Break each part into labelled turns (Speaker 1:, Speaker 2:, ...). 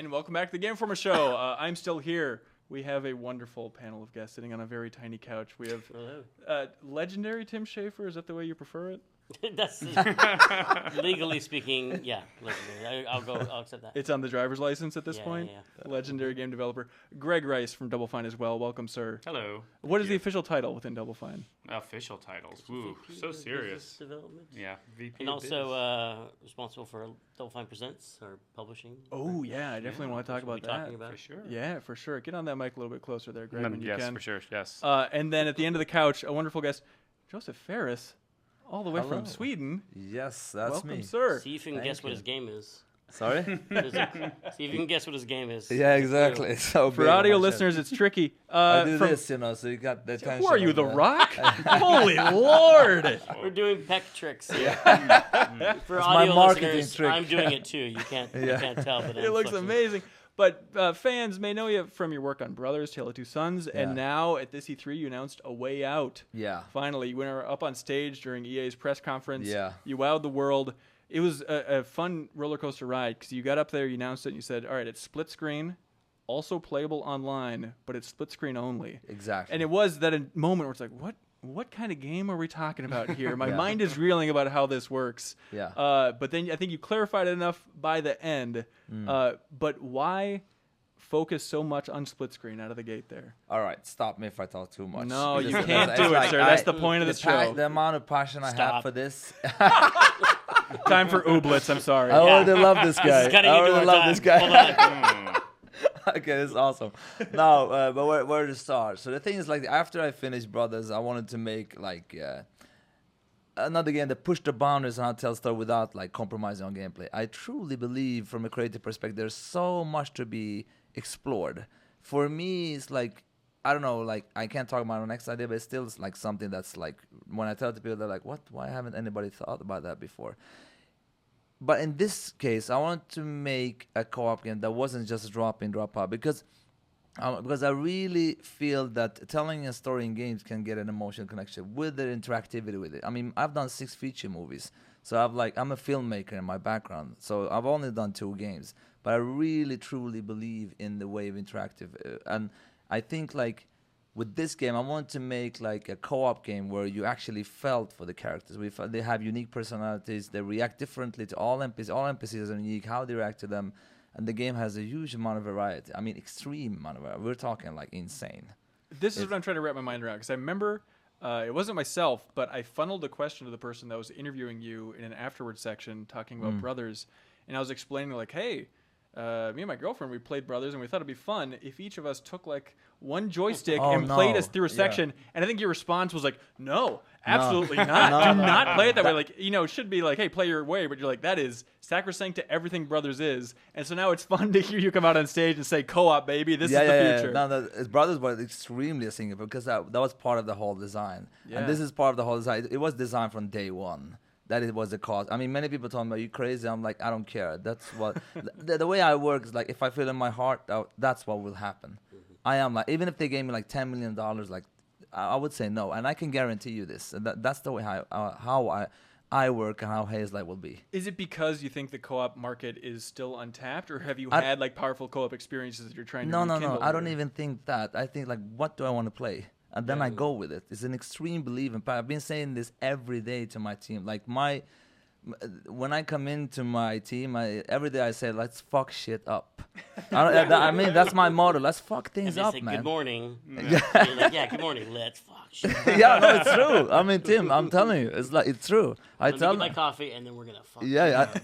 Speaker 1: And welcome back to the Game Informer Show. I'm still here. We have a wonderful panel of guests sitting on a very tiny couch. We have legendary Tim Schafer. Is that the way you prefer it?
Speaker 2: That's legally speaking, yeah, legendary. I'll accept that.
Speaker 1: It's on the driver's license at this point.
Speaker 2: Yeah.
Speaker 1: Legendary game developer Greg Rice from Double Fine as well. Welcome, sir.
Speaker 3: Hello.
Speaker 1: What is the official title within Double Fine?
Speaker 3: Official titles. Ooh,
Speaker 2: VP
Speaker 3: so
Speaker 2: of
Speaker 3: serious.
Speaker 2: Business Development.
Speaker 3: Yeah, VP.
Speaker 2: And
Speaker 3: of Biz.
Speaker 2: also responsible for Double Fine Presents, or publishing.
Speaker 1: Oh yeah, I definitely want to talk about that.
Speaker 2: Talking about.
Speaker 3: For sure.
Speaker 1: Yeah, for sure. Get on that mic a little bit closer there, Greg, when you
Speaker 3: yes,
Speaker 1: can.
Speaker 3: for sure. Yes.
Speaker 1: And then at the end of the couch, a wonderful guest, Josef Fares, all the way
Speaker 4: Hello.
Speaker 1: from Sweden.
Speaker 4: Yes, that's
Speaker 1: Welcome,
Speaker 4: me.
Speaker 1: sir.
Speaker 2: See if you can guess what his game is.
Speaker 4: Sorry?
Speaker 2: See if you can guess what his game is.
Speaker 4: Yeah, exactly. So
Speaker 1: For audio listeners, it's tricky.
Speaker 4: I do
Speaker 1: from-
Speaker 4: this, so you got the attention.
Speaker 1: Who are you,
Speaker 4: of
Speaker 1: The Rock? Holy Lord!
Speaker 2: We're doing peck tricks here. For
Speaker 4: It's my
Speaker 2: audio
Speaker 4: marketing
Speaker 2: listeners,
Speaker 4: trick.
Speaker 2: I'm doing it too. You can't tell that
Speaker 1: It
Speaker 2: I'm
Speaker 1: looks
Speaker 2: flexing.
Speaker 1: amazing. But fans may know you from your work on Brothers, Tale of Two Sons, and
Speaker 4: Yeah.
Speaker 1: now at this E3 you announced A Way Out.
Speaker 4: Yeah.
Speaker 1: Finally, you went up on stage during EA's press conference.
Speaker 4: Yeah.
Speaker 1: You wowed the world. It was a fun roller coaster ride because you got up there, you announced it, and you said, all right, it's split screen, also playable online, but it's split screen only.
Speaker 4: Exactly.
Speaker 1: And it was that a moment where it's like, what kind of game are we talking about here? My
Speaker 4: Yeah.
Speaker 1: mind is reeling about how this works.
Speaker 4: Yeah.
Speaker 1: But then I think you clarified it enough by the end. But why focus so much on split screen out of the gate there?
Speaker 4: All right, stop me if I talk too much.
Speaker 1: No, you
Speaker 4: Because
Speaker 1: can't
Speaker 4: it's
Speaker 1: do it,
Speaker 4: like
Speaker 1: sir. That's the point of the show.
Speaker 4: The amount of passion I have
Speaker 2: Stop.
Speaker 4: for this.
Speaker 1: Time for Ooblets, I'm sorry.
Speaker 4: I already love this guy.
Speaker 2: This is cutting
Speaker 4: I
Speaker 2: into
Speaker 4: already
Speaker 2: our
Speaker 4: love
Speaker 2: time.
Speaker 4: this guy.
Speaker 2: Hold on.
Speaker 4: Okay, this is awesome. No, but where to start? So the thing is, like, after I finished Brothers, I wanted to make like another game that pushed the boundaries on how to tell a story without like compromising on gameplay. I truly believe, from a creative perspective, there's so much to be explored. For me, it's like, I don't know, like, I can't talk about my next idea, but it's still like something that's like, when I tell it to people, they're like, what? Why haven't anybody thought about that before? But in this case, I wanted to make a co-op game that wasn't just drop in, drop out, because I really feel that telling a story in games can get an emotional connection with the interactivity with it. I mean, I've done 6 feature movies, so I'm a filmmaker in my background, so I've only done 2 games, but I really truly believe in the way of interactive, and I think like with this game, I wanted to make like a co-op game where you actually felt for the characters. They have unique personalities. They react differently to all NPCs. All NPCs are unique. How they react to them, and the game has a huge amount of variety. I mean, extreme amount of variety. We're talking like insane.
Speaker 1: This is what I'm trying to wrap my mind around, because I remember it wasn't myself, but I funneled a question to the person that was interviewing you in an afterwards section talking about Brothers, and I was explaining like, hey, me and my girlfriend, we played Brothers, and we thought it'd be fun if each of us took like one joystick and played us through a section. And I think your response was like, no, absolutely not. Do not play it that way. Like, it should be like, hey, play your way. But you're like, that is sacrosanct to everything Brothers is. And so now it's fun to hear you come out on stage and say, co-op, baby, this is the future.
Speaker 4: No, Brothers was extremely significant because that was part of the whole design.
Speaker 1: Yeah.
Speaker 4: And this is part of the whole design. It was designed from day one. That it was the cause. I mean, many people told me, "Are you crazy?" I'm like, I don't care. That's what the way I work is like, if I feel in my heart, that's what will happen. I am like, even if they gave me like $10 million, like I would say no, and I can guarantee you this. That's the way how I work and how Hazelight will be.
Speaker 1: Is it because you think the co-op market is still untapped, or have you had like powerful co-op experiences that you're trying to
Speaker 4: No.
Speaker 1: rekindle
Speaker 4: I don't
Speaker 1: here?
Speaker 4: even think that. I think like, what do I want to play? And then I go with it. It's an extreme belief in power. I've been saying this every day to my team. Like when I come into my team, every day I say, let's fuck shit up. I mean, that's my motto. Let's fuck things
Speaker 2: And they
Speaker 4: up,
Speaker 2: say,
Speaker 4: man.
Speaker 2: good morning. You're like, yeah, good morning. Let's fuck shit.
Speaker 4: Yeah, no, it's true. I mean, Tim, I'm telling you, it's true. I
Speaker 2: Let me
Speaker 4: tell
Speaker 2: get my
Speaker 4: them.
Speaker 2: coffee, and then we're gonna fuck.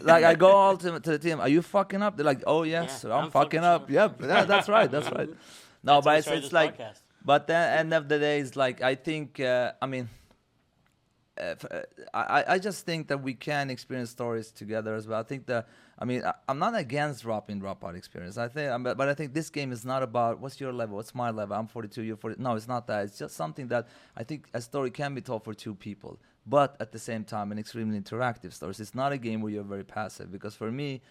Speaker 4: I go all to the team. Are you fucking up? They're like, oh yes,
Speaker 2: Yeah,
Speaker 4: I'm
Speaker 2: I'm
Speaker 4: fucking
Speaker 2: fucking
Speaker 4: up.
Speaker 2: shit
Speaker 4: Yep, that's right. That's right. No,
Speaker 2: That's how we
Speaker 4: but
Speaker 2: started
Speaker 4: it's
Speaker 2: this
Speaker 4: like.
Speaker 2: podcast.
Speaker 4: But then, end of the day, it's like I think. I just think that we can experience stories together as well. I think that. I mean, I'm not against drop-in, drop-out experience. But I think this game is not about what's your level, what's my level. I'm 42, you're 40. No, it's not that. It's just something that I think a story can be told for 2 people, but at the same time, an extremely interactive story. So it's not a game where you're very passive. Because for me,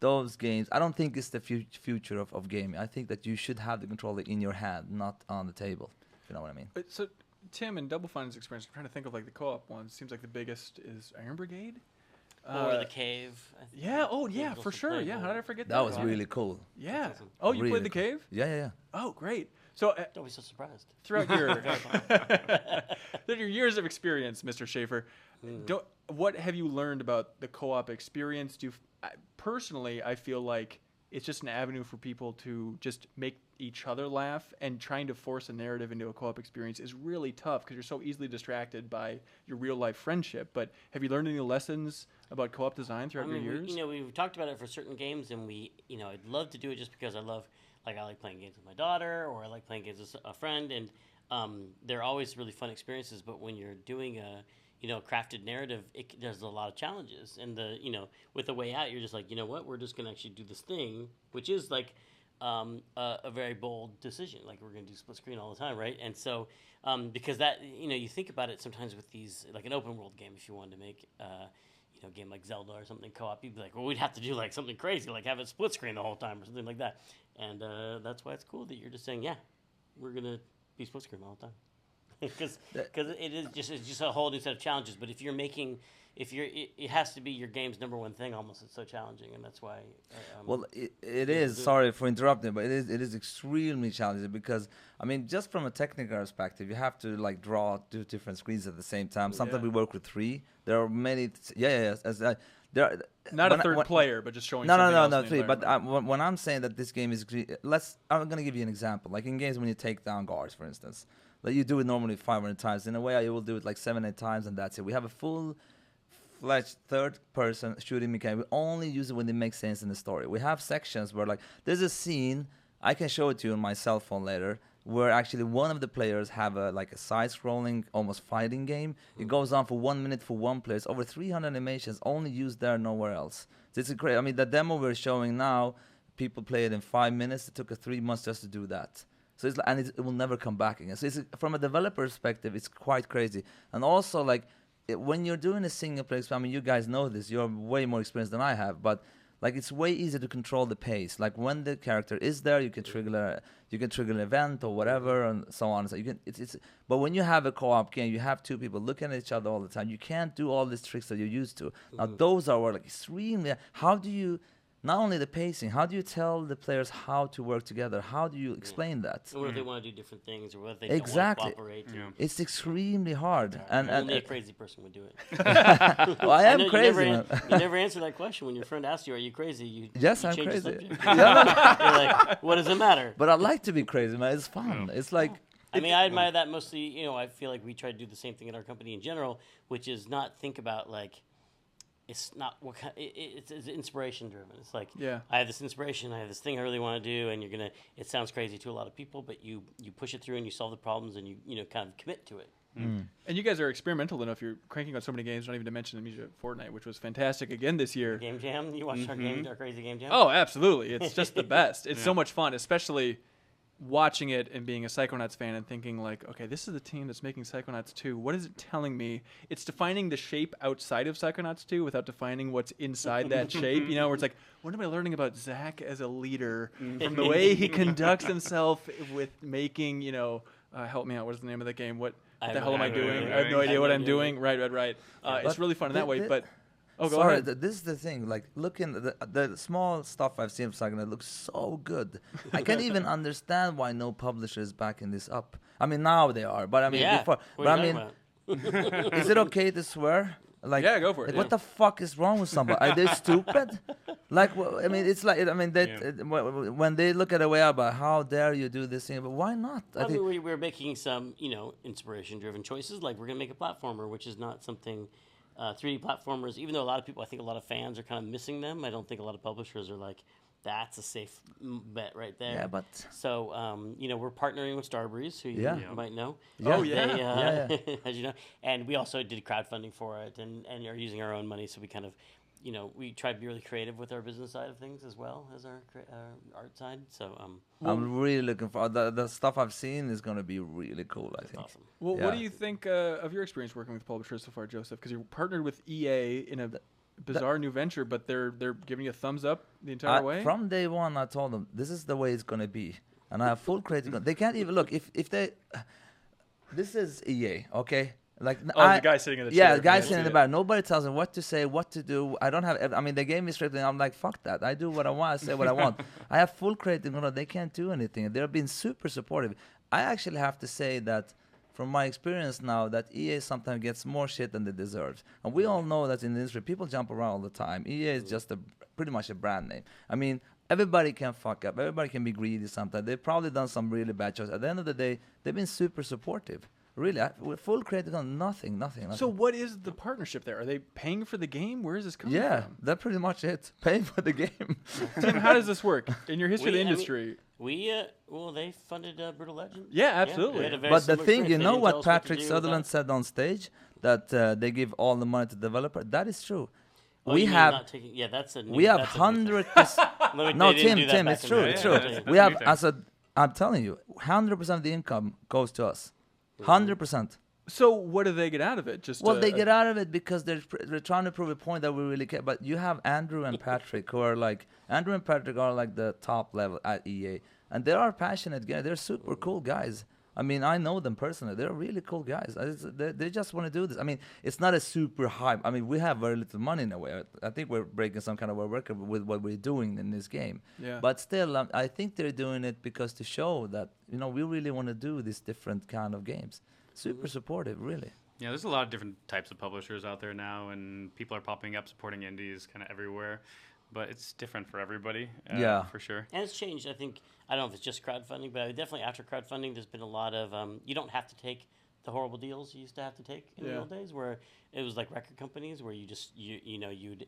Speaker 4: those games, I don't think it's the future of gaming. I think that you should have the controller in your hand, not on the table. If you know what I mean.
Speaker 1: So, Tim, in Double Fine's experience, I'm trying to think of like the co-op ones. Seems like the biggest is Iron Brigade.
Speaker 2: Or the cave.
Speaker 1: Yeah. Oh, yeah,
Speaker 2: Cave's
Speaker 1: for
Speaker 2: also
Speaker 1: sure. Yeah.
Speaker 2: playable.
Speaker 1: How did I forget that?
Speaker 4: That was really cool.
Speaker 1: Yeah.
Speaker 2: awesome.
Speaker 1: Oh, you
Speaker 4: Really
Speaker 1: played the
Speaker 4: cool.
Speaker 1: cave?
Speaker 4: Yeah.
Speaker 1: Oh, great. So
Speaker 2: Don't be so surprised.
Speaker 1: throughout your throughout your years of experience, Mr. Schafer, what have you learned about the co-op experience? Personally, I feel like it's just an avenue for people to just make each other laugh, and trying to force a narrative into a co-op experience is really tough because you're so easily distracted by your real life friendship. But have you learned any lessons about co-op design throughout your years?
Speaker 2: We've talked about it for certain games, and I'd love to do it just because I like playing games with my daughter, or I like playing games with a friend, and they're always really fun experiences. But when you're doing a crafted narrative, there's a lot of challenges, and with the way out, you're just like, you know what, we're just gonna actually do this thing, which is like a very bold decision. Like, we're gonna do split screen all the time, right? And so because that, you think about it sometimes with these, like an open world game, if you wanted to make a game like Zelda or something co-op, you'd be like, well, we'd have to do like something crazy, like have it split screen the whole time or something like that. And that's why it's cool that you're just saying, yeah, we're gonna be split screen all the time. Because it's just a whole new set of challenges. But if you're making, it has to be your game's number one thing almost. It's so challenging, and that's why.
Speaker 4: Well, it is. Sorry for interrupting, but it is extremely challenging because just from a technical perspective, you have to like draw two different screens at the same time. Sometimes we work with three. There are many. There are,
Speaker 1: Not a third player, but just showing.
Speaker 4: No, three. But when I'm saying that this game is, I'm gonna give you an example. Like in games when you take down guards, for instance. Like you do it normally 500 times. In a way, I will do it like 7-8 times, and that's it. We have a full-fledged third-person shooting mechanic. We only use it when it makes sense in the story. We have sections where, like, there's a scene, I can show it to you on my cell phone later, where actually one of the players have a side-scrolling, almost fighting game. It goes on for 1 minute for one player. It's over 300 animations, only used there, nowhere else. So it's great. The demo we're showing now, people play it in 5 minutes. It took us 3 months just to do that. So it will never come back again. So from a developer perspective, it's quite crazy. And also, when you're doing a single player, you guys know this. You're way more experienced than I have, but it's way easier to control the pace. Like when the character is there, you can trigger an event or whatever, and so on. So you can. But when you have a co-op game, you have two people looking at each other all the time. You can't do all these tricks that you're used to. Now those are extremely. How do you? Not only the pacing, how do you tell the players how to work together? How do you explain that?
Speaker 2: Or if they want to do different things, or what if they don't want to cooperate.
Speaker 4: Yeah. It's extremely hard. And
Speaker 2: only a crazy person would do it.
Speaker 4: Well, I am crazy.
Speaker 2: You never answer that question when your friend asks you, "Are you crazy?"
Speaker 4: Yes, I'm
Speaker 2: change
Speaker 4: crazy.
Speaker 2: the subject. You're like, what does it matter?
Speaker 4: But I like to be crazy, man. It's fun.
Speaker 3: Yeah.
Speaker 4: It's like...
Speaker 2: I admire that mostly. I feel like we try to do the same thing in our company in general, which is not think about it's not what kind. It's inspiration driven. It's like, I have this inspiration. I have this thing I really want to do, and you're gonna. It sounds crazy to a lot of people, but you push it through and you solve the problems, and you kind of commit to it.
Speaker 1: And you guys are experimental enough. You're cranking out so many games. Not even to mention the music of Fortnite, which was fantastic again this year.
Speaker 2: Game Jam. You watched our crazy Game Jam?
Speaker 1: Oh, absolutely. It's just the best. It's so much fun, especially watching it and being a Psychonauts fan and thinking like, okay, this is the team that's making Psychonauts 2. What is it telling me? It's defining the shape outside of Psychonauts 2 without defining what's inside that shape, where it's like, what am I learning about Zach as a leader from the way he conducts himself with making, help me out, what is the name of the game? What the hell am I doing? I have no idea what I'm doing. Right. It's really fun in that way, but... Oh, go ahead.
Speaker 4: This is the thing. Like, looking at the small stuff I've seen of Psychonaut looks so good. I can't even understand why no publisher is backing this up. Now they are, but before. But is it okay to swear? Like,
Speaker 1: yeah, go for it.
Speaker 4: What the fuck is wrong with somebody? Are they stupid? It's like, when they look at a way about how dare you do this thing, but why not?
Speaker 2: We're making some, inspiration-driven choices. Like, we're gonna make a platformer, which is not something. 3D platformers, even though I think a lot of fans are kind of missing them, I don't think a lot of publishers are like, that's a safe bet right there.
Speaker 4: Yeah, but...
Speaker 2: So, we're partnering with Starbreeze, who you might know.
Speaker 1: Yeah. Oh, yeah.
Speaker 2: As you know. And we also did crowdfunding for it and are using our own money, so we kind of, we try to be really creative with our business side of things as well as our art side. So
Speaker 4: I'm really looking for the stuff I've seen is going to be really cool, I think.
Speaker 2: Awesome.
Speaker 1: Well, what do you think of your experience working with publishers so far, Joseph? Because you're partnered with EA in a bizarre new venture, but they're giving you a thumbs up the entire way?
Speaker 4: From day one, I told them, this is the way it's going to be. And I have full creative... They can't even... Look, if they... This is EA, okay? Like
Speaker 1: the guy sitting in the chair.
Speaker 4: yeah, the guy
Speaker 1: Yeah,
Speaker 4: sitting in the back. Nobody tells him what to say, what to do. I don't have. I mean, they gave me script, and I'm like, fuck that. I do what I want. I say what I want. I have full creative control. They can't do anything. They're being super supportive. I actually have to say that, from my experience now, that EA sometimes gets more shit than they deserve. And we all know that in the industry, people jump around all the time. EA is just pretty much a brand name. I mean, everybody can fuck up. Everybody can be greedy sometimes. They've probably done some really bad choices. At the end of the day, they've been super supportive. Really, with full credit on nothing. So
Speaker 1: what is the partnership there? Are they paying for the game? Where is this coming from?
Speaker 4: that's pretty much it. Paying for the game.
Speaker 1: Tim, how does this work in your history of the industry?
Speaker 2: They funded Brutal Legend.
Speaker 1: Yeah, absolutely.
Speaker 4: But the thing, you know what Patrick Sutherland said on stage? That they give all the money to the developer. That is true. We have 100%. No, Tim, it's true. It's true. We have, I'm telling you, 100% of the income goes to us. 100%.
Speaker 1: So what do they get out of it?
Speaker 4: They get out of it because they're trying to prove a point that we really care. But you have Andrew and Patrick are like the top level at EA, and they are passionate guys. They're super cool guys. I mean, I know them personally. They're really cool guys. They just want to do this. I mean, it's not a super hype. I mean, we have very little money in a way. I think we're breaking some kind of a record with what we're doing in this game.
Speaker 1: Yeah.
Speaker 4: But still, I think they're doing it because to show that, we really want to do these different kind of games. Super supportive, really.
Speaker 3: Yeah, there's a lot of different types of publishers out there now, and people are popping up supporting indies kind of everywhere. But it's different for everybody, for sure.
Speaker 2: And it's changed, I think. I don't know if it's just crowdfunding, but definitely after crowdfunding, there's been a lot of, you don't have to take the horrible deals you used to have to take in the old days, where it was like record companies where you'd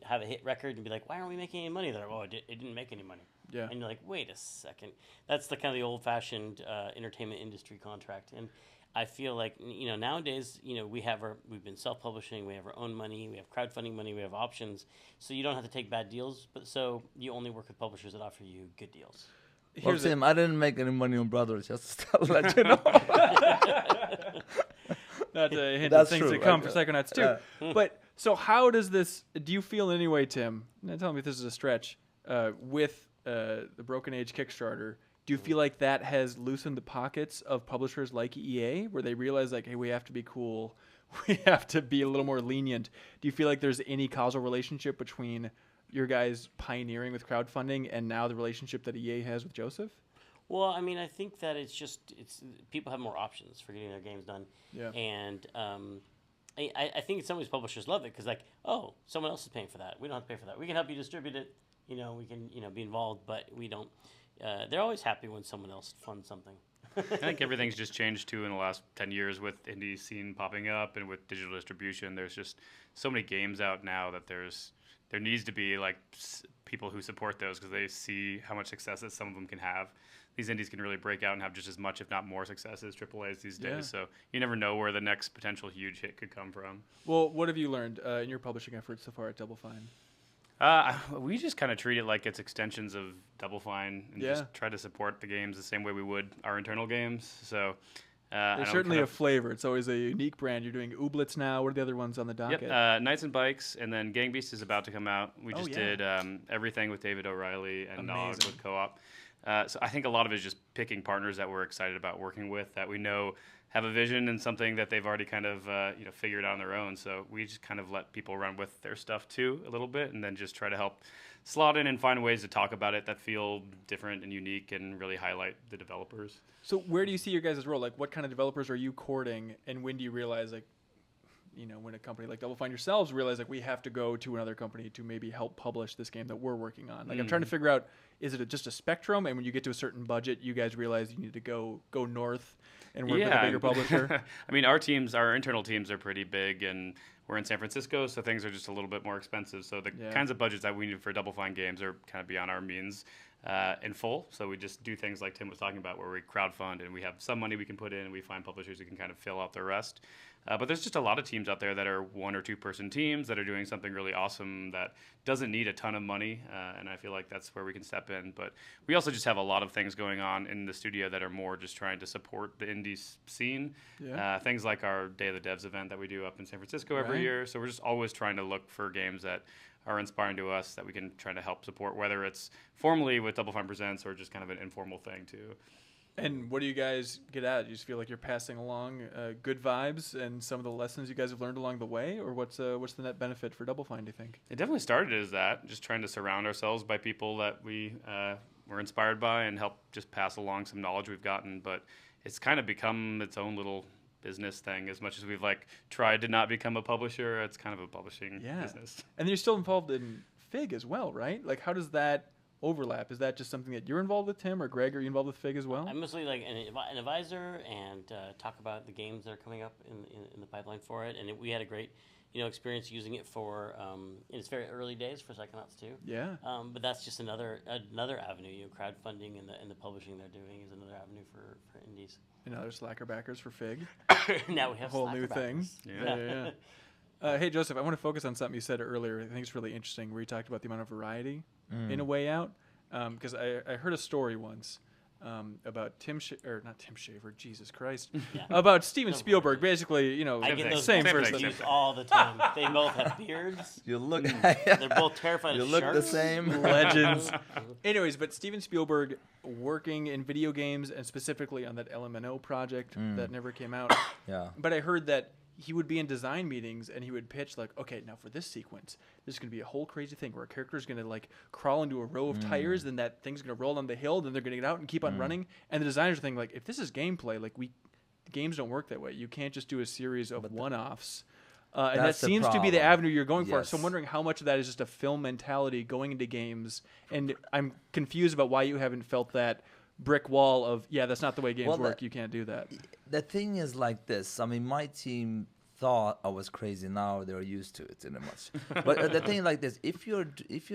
Speaker 2: have a hit record and be like, why aren't we making any money? They're like, it didn't make any money.
Speaker 1: Yeah.
Speaker 2: And you're like, wait a second. That's the kind of the old-fashioned entertainment industry contract. And I feel like, nowadays, we've been self-publishing, we have our own money, we have crowdfunding money, we have options, so you don't have to take bad deals, but so you only work with publishers that offer you good deals.
Speaker 4: Well, Tim, I didn't make any money on Brothers, just to let you know.
Speaker 1: Not to hint at things that come for Psychonauts too. But so how does this, do you feel in any way, Tim, now tell me if this is a stretch, with the Broken Age Kickstarter, do you feel like that has loosened the pockets of publishers like EA, where they realize, like, hey, we have to be cool, we have to be a little more lenient? Do you feel like there's any causal relationship between your guys pioneering with crowdfunding and now the relationship that EA has with Joseph?
Speaker 2: Well, I mean, I think that it's people have more options for getting their games done.
Speaker 1: Yeah.
Speaker 2: And I think some of these publishers love it because, like, oh, someone else is paying for that. We don't have to pay for that. We can help you distribute it. We can, be involved, but we don't. They're always happy when someone else funds something.
Speaker 3: I think everything's just changed too in the last 10 years with indie scene popping up and with digital distribution. There's just so many games out now that there needs to be like people who support those because they see how much success that some of them can have. These indies can really break out and have just as much, if not more, success as AAAs these days.
Speaker 1: Yeah.
Speaker 3: So you never know where the next potential huge hit could come from.
Speaker 1: Well, what have you learned in your publishing efforts so far at Double Fine?
Speaker 3: We just kind of treat it like it's extensions of Double Fine and just try to support the games the same way we would our internal games. So
Speaker 1: there's certainly a flavor. It's always a unique brand. You're doing Ooblets now. What are the other ones on the docket?
Speaker 3: Yep, Knights and Bikes, and then Gang Beast is about to come out. We just did everything with David O'Reilly and Nog with co-op. So I think a lot of it is just picking partners that we're excited about working with, that we know have a vision and something that they've already kind of figured out on their own. So we just kind of let people run with their stuff too a little bit, and then just try to help slot in and find ways to talk about it that feel different and unique and really highlight the developers.
Speaker 1: So where do you see your guys' role? Like, what kind of developers are you courting, and when do you realize, like, when a company like Double Fine yourselves realize, like, we have to go to another company to maybe help publish this game that we're working on? Like, I'm trying to figure out, is it just a spectrum, and when you get to a certain budget, you guys realize you need to go north and work with a bigger publisher?
Speaker 3: I mean, our internal teams are pretty big, and we're in San Francisco, so things are just a little bit more expensive. So the kinds of budgets that we need for Double Fine games are kind of beyond our means in full. So we just do things like Tim was talking about, where we crowdfund and we have some money we can put in, and we find publishers who can kind of fill out the rest. But there's just a lot of teams out there that are 1 or 2 person teams that are doing something really awesome that doesn't need a ton of money, and I feel like that's where we can step in. But we also just have a lot of things going on in the studio that are more just trying to support the indie scene. Yeah. Things like our Day of the Devs event that we do up in San Francisco every year. So we're just always trying to look for games that are inspiring to us that we can try to help support, whether it's formally with Double Fine Presents or just kind of an informal thing too.
Speaker 1: And what do you guys get out? Do you just feel like you're passing along good vibes and some of the lessons you guys have learned along the way, or what's the net benefit for Double Fine, do you think?
Speaker 3: It definitely started as that, just trying to surround ourselves by people that we were inspired by and help just pass along some knowledge we've gotten. But it's kind of become its own little business thing. As much as we've tried to not become a publisher, it's kind of a publishing business.
Speaker 1: And you're still involved in Fig as well, right? Like, how does that overlap? Is that just something that you're involved with, Tim, or Greg? Are you involved with Fig as well?
Speaker 2: I'm mostly like an advisor and talk about the games that are coming up in the pipeline for it. And we had a great experience using it for in its very early days for Psychonauts 2.
Speaker 1: Yeah.
Speaker 2: But that's just another avenue. Crowdfunding and the publishing they're doing is another avenue for indies.
Speaker 1: And other Slacker backers for Fig.
Speaker 2: Now we have
Speaker 1: a whole new thing.
Speaker 3: Yeah.
Speaker 1: Hey, Joseph, I want to focus on something you said earlier. I think it's really interesting where you talked about the amount of variety in A Way Out. Because I heard a story once about not Tim Schafer, Jesus Christ, about Steven Spielberg. Basically,
Speaker 2: I get those
Speaker 1: same
Speaker 2: person
Speaker 1: person
Speaker 2: confused all the time. They both have beards.
Speaker 4: You look.
Speaker 2: They're both terrified
Speaker 4: You
Speaker 2: of
Speaker 4: look
Speaker 2: sharks.
Speaker 4: the same.
Speaker 1: Legends. Anyways, but Steven Spielberg working in video games and specifically on that LMNO project that never came out.
Speaker 4: Yeah.
Speaker 1: But I heard that he would be in design meetings and he would pitch like, okay, now for this sequence, there's going to be a whole crazy thing where a character is going to crawl into a row of tires, then that thing's going to roll down the hill, then they're going to get out and keep on running. And the designers are thinking like, if this is gameplay, the games don't work that way. You can't just do a series of one-offs. And that seems to be the avenue you're going for. So I'm wondering how much of that is just a film mentality going into games. And I'm confused about why you haven't felt that brick wall of, that's not the way games work. You can't do that.
Speaker 4: The thing is like this. I mean, my team thought I was crazy. Now they're used to it in a much. But the thing like this, if you're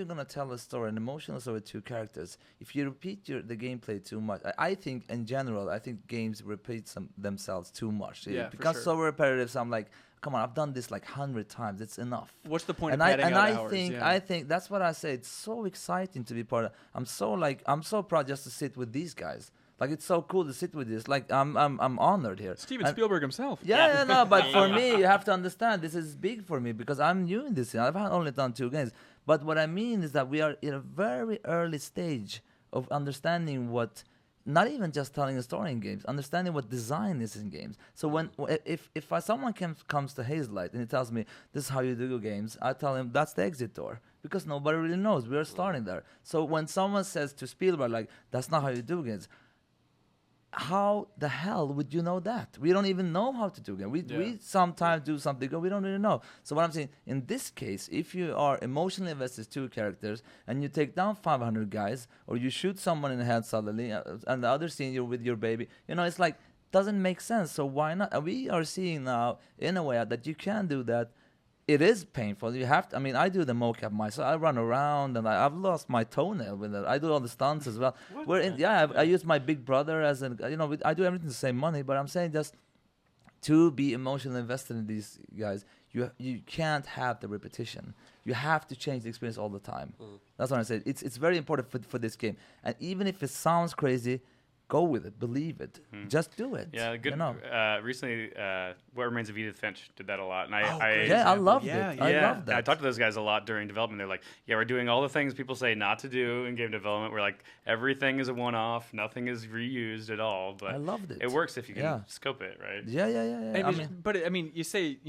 Speaker 4: gonna tell a story, an emotional story with two characters, if you repeat the gameplay too much, I think in general, games repeat themselves too much. It becomes so repetitive. So I'm like, come on, I've done this 100 times. It's enough.
Speaker 1: What's the point of padding out hours?
Speaker 4: I think that's what I say. It's so exciting to be part of. I'm so proud just to sit with these guys. It's so cool to sit with this. I'm honored here.
Speaker 1: Steven Spielberg himself.
Speaker 4: No, but for me, you have to understand this is big for me because I'm new in this. I've only done 2 games. But what I mean is that we are in a very early stage of understanding what, not even just telling a story in games, understanding what design is in games. So if someone comes to Hazelight and he tells me this is how you do games, I tell him that's the exit door because nobody really knows. We are starting there. So when someone says to Spielberg that's not how you do games, how the hell would you know that? We don't even know how to do it. We sometimes do something good. We don't really know. So what I'm saying, in this case, if you are emotionally invested in 2 characters and you take down 500 guys, or you shoot someone in the head suddenly, and the other scene you're with your baby, it's doesn't make sense. So why not? And we are seeing now, in a way, that you can do that. It is painful. You have to. I mean, I do the mocap myself. I run around, and I've lost my toenail with it. I do all the stunts as well. I use my big brother as I do everything to save money. But I'm saying just to be emotionally invested in these guys, you can't have the repetition. You have to change the experience all the time. That's what I said. It's very important for this game. And even if it sounds crazy, go with it, believe it, just do it.
Speaker 3: Yeah, good. Recently, What Remains of Edith Finch did that a lot, and I
Speaker 4: loved it. I loved that.
Speaker 3: I talked to those guys a lot during development. They're like, we're doing all the things people say not to do in game development. We're like, everything is a one-off, nothing is reused at all. But
Speaker 4: I loved it.
Speaker 3: It works if you can scope it, right?
Speaker 1: Yeah. I mean, you say,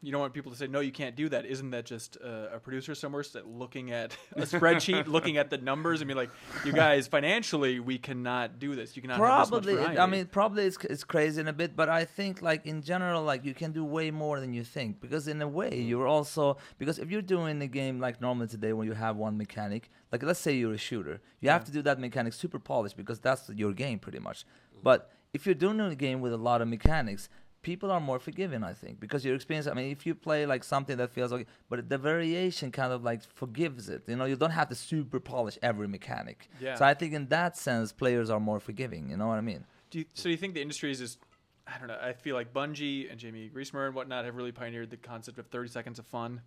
Speaker 1: you don't want people to say, no, you can't do that. Isn't that just a producer somewhere looking at a spreadsheet, looking at the numbers and be like, you guys, financially, we cannot do this. You cannot have this much variety.
Speaker 4: Probably it's crazy in a bit, but I think in general, you can do way more than you think. Because in a way, you're also, because if you're doing a game like normally today when you have one mechanic, let's say you're a shooter, you have to do that mechanic super polished because that's your game pretty much. But if you're doing a game with a lot of mechanics, people are more forgiving, I think, because your experience. I mean, if you play something that feels okay, but the variation kind of forgives it. You don't have to super polish every mechanic.
Speaker 1: Yeah.
Speaker 4: So I think in that sense, players are more forgiving. You know what I mean?
Speaker 1: Do you think the industry is just, I don't know, I feel like Bungie and Jamie Griesemer and whatnot have really pioneered the concept of 30 seconds of fun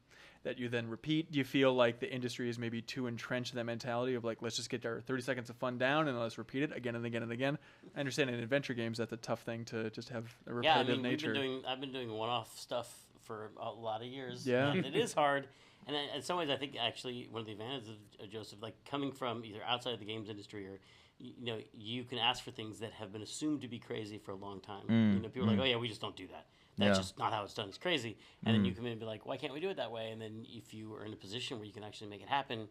Speaker 1: that you then repeat? Do you feel like the industry is maybe too entrenched in that mentality of let's just get our 30 seconds of fun down and let's repeat it again and again and again? I understand in adventure games that's a tough thing to just have a repetitive nature.
Speaker 2: I've been doing one-off stuff for a lot of years.
Speaker 1: Yeah.
Speaker 2: And it is hard. And in some ways, I think actually one of the advantages of Joseph, coming from either outside of the games industry or you can ask for things that have been assumed to be crazy for a long time. People are like, oh yeah, we just don't do that. That's just not how it's done. It's crazy. And then you come in and be like, why can't we do it that way? And then if you are in a position where you can actually make it happen,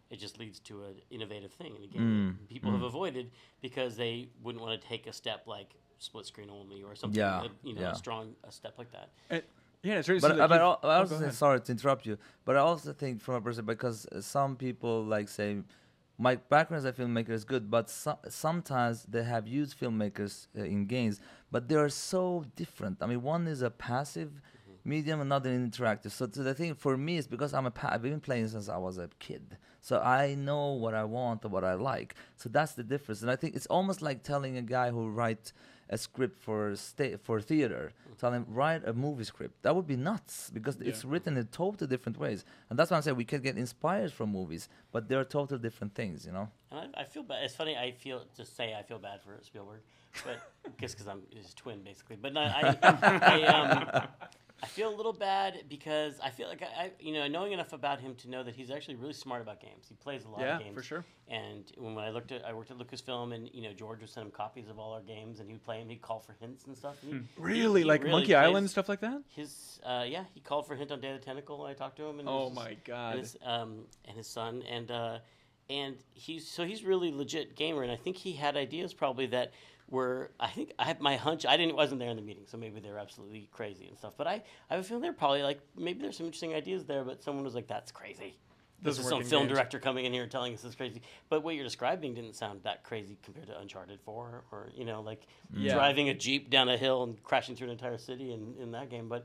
Speaker 2: it just leads to an innovative thing in a game that people have avoided because they wouldn't want to take a step like split screen only or something. A step like that.
Speaker 1: It's really
Speaker 4: but I also say, sorry to interrupt you, but I also think from a person, because some people like say, my background as a filmmaker is good, but sometimes they have used filmmakers in games, but they are so different. I mean, one is a passive medium, another interactive. So the thing for me is because I've been playing since I was a kid, so I know what I want and what I like. So that's the difference. And I think it's almost like telling a guy who writes a script for theater, tell him write a movie script. That would be nuts because it's written in totally different ways. And that's why I'm saying we can get inspired from movies, but they're totally different things,
Speaker 2: And I feel bad. It's funny. I feel bad for Spielberg, but because I'm his twin basically. But I feel a little bad because I feel like knowing enough about him to know that he's actually really smart about games. He plays a lot of games.
Speaker 1: Yeah, for sure.
Speaker 2: And when I worked at Lucasfilm, and George would send him copies of all our games, and he would play them. He'd call for hints and stuff. And
Speaker 1: really, like really Monkey Island stuff like that.
Speaker 2: He called for a hint on Day of the Tentacle. And I talked to him. And
Speaker 1: my god!
Speaker 2: And his son, and he's really legit gamer, and I think he had ideas probably that were, I think I have my hunch. Wasn't there in the meeting, so maybe they're absolutely crazy and stuff. But I have a feeling they're probably like, maybe there's some interesting ideas there, but someone was like, that's crazy. This is some film director coming in here and telling us this is crazy. But what you're describing didn't sound that crazy compared to Uncharted 4 or driving a Jeep down a hill and crashing through an entire city in that game. But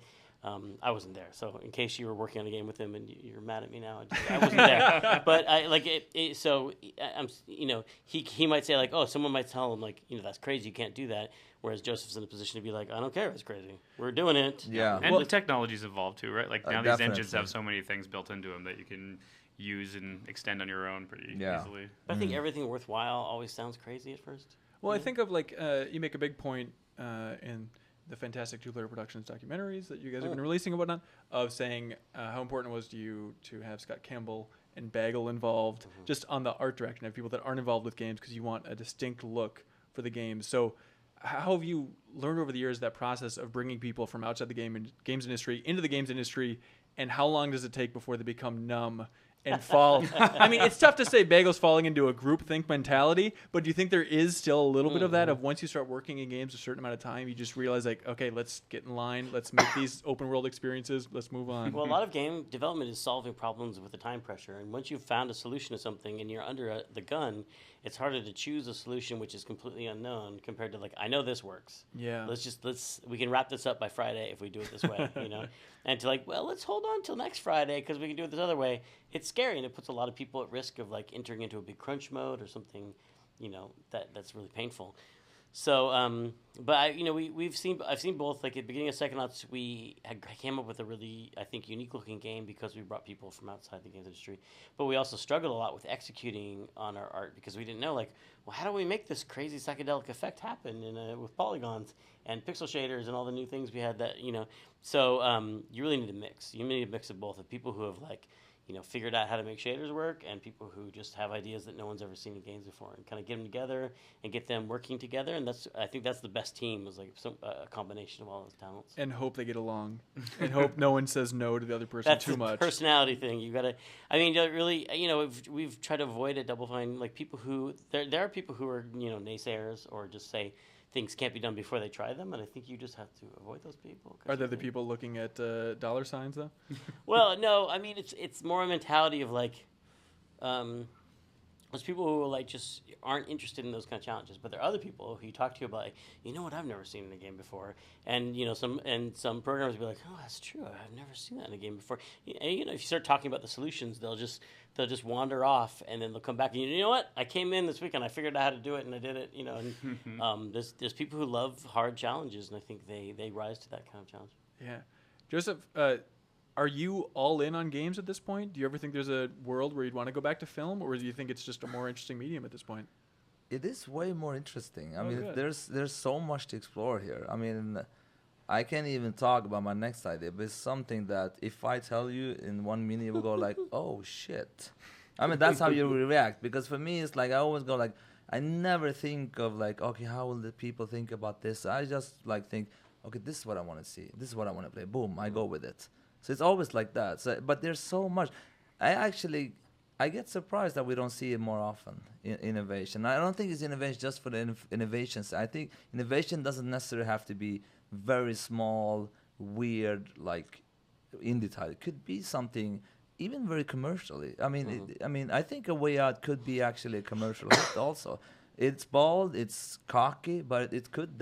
Speaker 2: I wasn't there, so in case you were working on a game with him and you're mad at me now, I wasn't there. But I like it. So I'm, he might say like, oh, someone might tell him like, that's crazy, you can't do that. Whereas Joseph's in a position to be like, I don't care if it's crazy, we're doing it.
Speaker 4: Yeah,
Speaker 3: and the technology's evolved too, right? Like now these
Speaker 4: definitely.
Speaker 3: engines have so many things built into them that you can use and extend on your own pretty easily.
Speaker 2: But I think everything worthwhile always sounds crazy at first.
Speaker 1: Well, I think of like you make a big point in the fantastic Two-Player Productions documentaries that you guys have been releasing and whatnot, of saying how important it was to you to have Scott Campbell and Bagel involved, just on the art direction, have people that aren't involved with games because you want a distinct look for the games. So how have you learned over the years that process of bringing people from outside the games industry into the games industry, and how long does it take before they become numb and fall? I mean, it's tough to say Bagel's falling into a groupthink mentality, but do you think there is still a little bit of that, of once you start working in games a certain amount of time, you just realize like, okay, let's get in line, let's make these open world experiences, let's move on?
Speaker 2: Well, a lot of game development is solving problems with the time pressure, and once you've found a solution to something and you're under the gun, it's harder to choose a solution which is completely unknown compared to like, I know this works.
Speaker 1: Yeah.
Speaker 2: We can wrap this up by Friday if we do it this way, And to like, well, let's hold on till next Friday because we can do it this other way. It's scary, and it puts a lot of people at risk of like entering into a big crunch mode or something, that's really painful. So, but I've seen both. Like at the beginning of Psychonauts, I came up with a really, I think, unique looking game because we brought people from outside the games industry. But we also struggled a lot with executing on our art because we didn't know like, well, how do we make this crazy psychedelic effect happen with polygons and pixel shaders and all the new things we had that So you really need a mix. You need a mix of both of people who have like, figured out how to make shaders work, and people who just have ideas that no one's ever seen in games before, and kind of get them together and get them working together. And I think that's the best team, is like a combination of all those talents.
Speaker 1: And hope they get along, and hope no one says no to the other person too much.
Speaker 2: That's the personality thing. You gotta. I mean, really, we've tried to avoid at Double Fine like people who there are people who are naysayers or just say things can't be done before they try them, and I think you just have to avoid those people.
Speaker 1: Are there the people looking at dollar signs, though?
Speaker 2: Well, no, I mean, it's more a mentality of, like, those people who, like, just aren't interested in those kind of challenges, but there are other people who you talk to about, like, what, I've never seen in a game before, and, some programmers will be like, oh, that's true, I've never seen that in a game before, and, if you start talking about the solutions, they'll just wander off, and then they'll come back, and you know what? I came in this week, and I figured out how to do it, and I did it, and there's people who love hard challenges, and I think they rise to that kind of challenge.
Speaker 1: Yeah. Joseph, are you all in on games at this point? Do you ever think there's a world where you'd want to go back to film, or do you think it's just a more interesting medium at this point?
Speaker 4: It is way more interesting. I mean, there's so much to explore here. I mean, I can't even talk about my next idea, but it's something that if I tell you in 1 minute, you will go like, oh, shit. I mean, that's how you react. Because for me, it's like I always go like, I never think of like, okay, how will the people think about this? I just like think, okay, this is what I want to see. This is what I want to play. Boom, I go with it. So it's always like that. So, but there's so much. I get surprised that we don't see it more often. Innovation. I don't think it's innovation just for the innovations. I think innovation doesn't necessarily have to be very small, weird, like indie title. It could be something even very commercially. I mean, I think A Way Out could be actually a commercial hit also. It's bold, it's cocky, but it could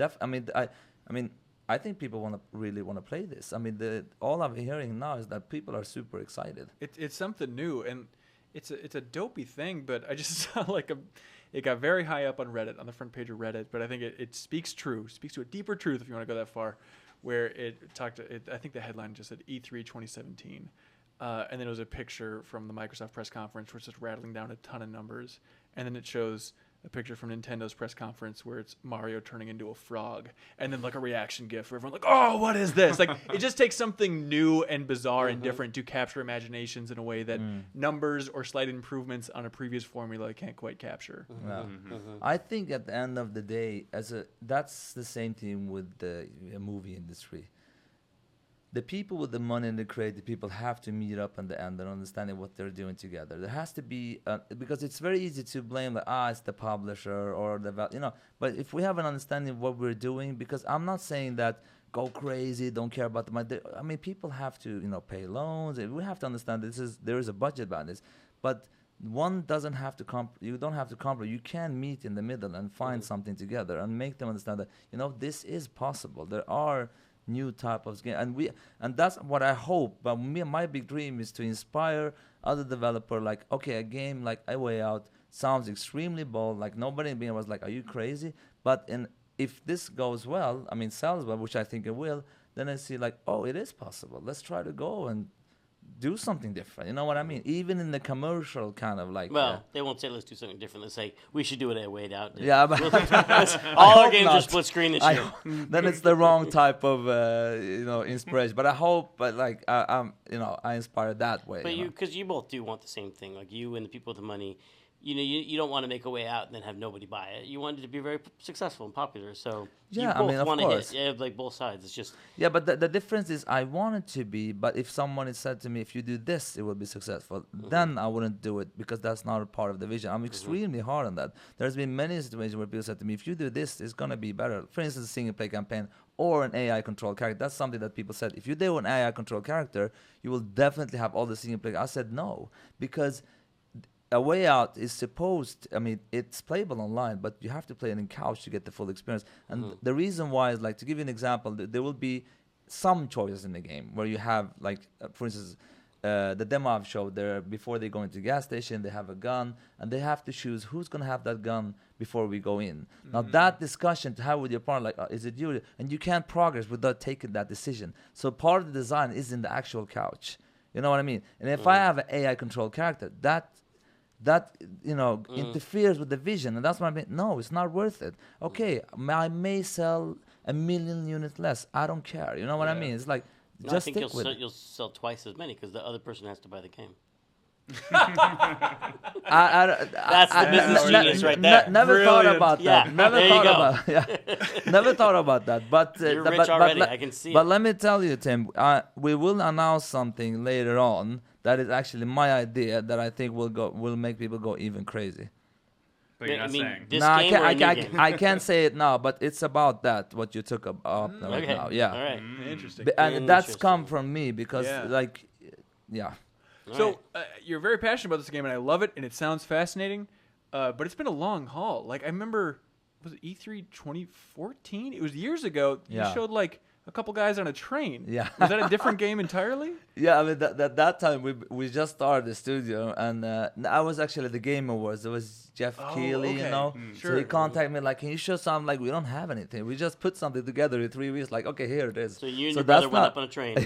Speaker 4: I think people really want to play this. I mean, all I'm hearing now is that people are super excited.
Speaker 1: It's something new, and it's a dopey thing, but I just saw it got very high up on Reddit, on the front page of Reddit, but I think it speaks to a deeper truth, if you want to go that far, where I think the headline just said E3 2017, and then it was a picture from the Microsoft press conference where it's just rattling down a ton of numbers, and then it shows a picture from Nintendo's press conference where it's Mario turning into a frog, and then like a reaction gif where everyone's like, oh, what is this? Like, it just takes something new and bizarre and different to capture imaginations in a way that numbers or slight improvements on a previous formula can't quite capture.
Speaker 4: I think at the end of the day, that's the same thing with the movie industry. The people with the money and the creative people have to meet up in the end and understanding what they're doing together. There has to be, because it's very easy to blame it's the publisher or but if we have an understanding of what we're doing, because I'm not saying that go crazy, don't care about the money. I mean, people have to, pay loans. We have to understand there is a budget about this, but one doesn't have to you don't have to compromise. You can meet in the middle and find something together and make them understand that, this is possible. There are new type of game, and that's what I hope. But my big dream is to inspire other developer. Like, okay, a game like A Way Out sounds extremely bold. Like nobody in being was like, "Are you crazy?" But if this goes well, sells well, which I think it will, then I see like, oh, it is possible. Let's try to go and do something different. You know what I mean? Even in the commercial kind of like.
Speaker 2: Well, they won't say let's do something different. They say we should do it A Way Out.
Speaker 4: Yeah, but
Speaker 2: all our games are split screen this year.
Speaker 4: Then it's the wrong type of inspiration. But I hope, I inspire that way.
Speaker 2: But because you both do want the same thing, like you and the people with the money. You don't want to make A Way Out and then have nobody buy it. You want it to be very successful and popular. So you both want to hit. You have like both sides. It's just
Speaker 4: but the difference is I want it to be. But if someone had said to me, if you do this, it will be successful, then I wouldn't do it because that's not a part of the vision. I'm extremely hard on that. There's been many situations where people said to me, if you do this, it's gonna be better. For instance, a single play campaign or an AI controlled character. That's something that people said. If you do an AI controlled character, you will definitely have all the single play. I said no, because A Way Out is it's playable online, but you have to play it in couch to get the full experience. And the reason why is, like, to give you an example, there will be some choices in the game where you have, like, for instance, the demo I've showed there, before they go into the gas station, they have a gun, and they have to choose who's going to have that gun before we go in. Now, that discussion to have with your partner, like, is it you? And you can't progress without taking that decision. So part of the design is in the actual couch. You know what I mean? And if I have an AI-controlled character, that interferes with the vision, and that's what I mean. No, it's not worth it. Okay, I may sell 1 million units less. I don't care. You know what I mean? It's like, just
Speaker 2: I think
Speaker 4: stick with it.
Speaker 2: You'll sell twice as many because the other person has to buy the game. That's the business genius right there.
Speaker 4: Never thought about that.
Speaker 2: Yeah,
Speaker 4: Never thought about that. But
Speaker 2: you're rich already. I can see.
Speaker 4: But let me tell you, Tim, we will announce something later on that is actually my idea that I think will make people go even crazy.
Speaker 3: But you're not saying.
Speaker 2: This
Speaker 4: No,
Speaker 2: game
Speaker 4: I can't say it now, but it's about that, what you took up right now. Yeah.
Speaker 2: All right.
Speaker 1: Interesting.
Speaker 4: And that's come from me because,
Speaker 1: So you're very passionate about this game, and I love it, and it sounds fascinating. But it's been a long haul. Like, I remember, was it E3 2014? It was years ago. You showed like a couple guys on a train.
Speaker 4: Yeah.
Speaker 1: Was that a different game entirely?
Speaker 4: Yeah, I mean, that time we just started the studio, and I was actually at the Game Awards. There was Jeff Keighley,
Speaker 1: Sure.
Speaker 4: So he contacted me, like, can you show something? Like, we don't have anything. We just put something together in 3 weeks. Like, okay, here it is.
Speaker 2: So you and your brother went up on a train.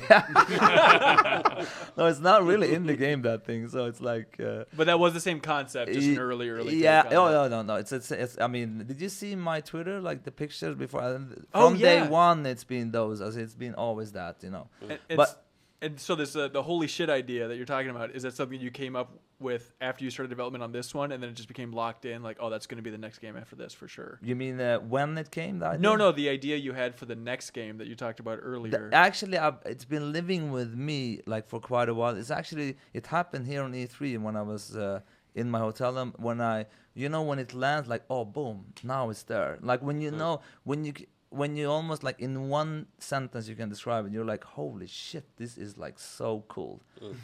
Speaker 4: No, it's not really in the game, that thing. So it's like.
Speaker 1: But that was the same concept, just an early.
Speaker 4: Yeah.
Speaker 1: take on
Speaker 4: Oh
Speaker 1: that.
Speaker 4: no. It's. I mean, did you see my Twitter? Like the pictures before. From day one, it's been those. As it's been always that.
Speaker 1: And And so this the holy shit idea that you're talking about, is that something you came up with after you started development on this one, and then it just became locked in, like, oh, that's going to be the next game after this for sure?
Speaker 4: You mean when it came? The idea?
Speaker 1: No, the idea you had for the next game that you talked about earlier.
Speaker 4: Actually, it's been living with me like for quite a while. It happened here on E3 when I was in my hotel room. When when it lands, like, oh, boom, now it's there. Like when when you almost like in one sentence you can describe it, you're like, holy shit, this is like so cool.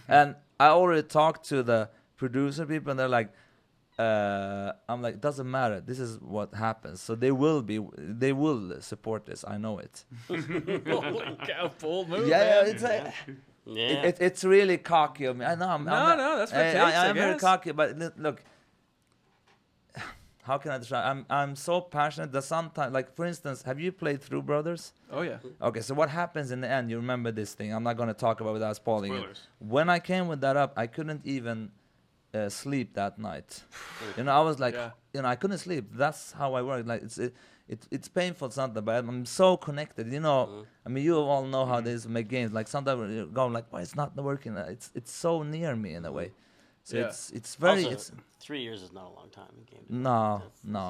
Speaker 4: And I already talked to the producer people, and they're like, I'm like, doesn't matter, this is what happens. So they will support this, I know it.
Speaker 1: Holy cow, bold move.
Speaker 4: Yeah,
Speaker 1: man.
Speaker 4: it's really cocky of me. I know.
Speaker 1: No, that's what it takes,
Speaker 4: I'm very
Speaker 1: guess.
Speaker 4: cocky, but look, how can I describe? I'm so passionate that sometimes, like for instance, have you played through Brothers?
Speaker 1: Oh yeah.
Speaker 4: Okay, so what happens in the end? You remember this thing? I'm not going to talk about it without spoiling it.
Speaker 3: Spoilers.
Speaker 4: When I came with that up, I couldn't even sleep that night. I was like, I couldn't sleep. That's how I work. Like it's painful sometimes, but I'm so connected. I mean, you all know how this make games. Like sometimes you're going like, why it's not working? It's so near me in a way. So it's very.
Speaker 2: Also, 3 years is not a long time in game.
Speaker 4: No.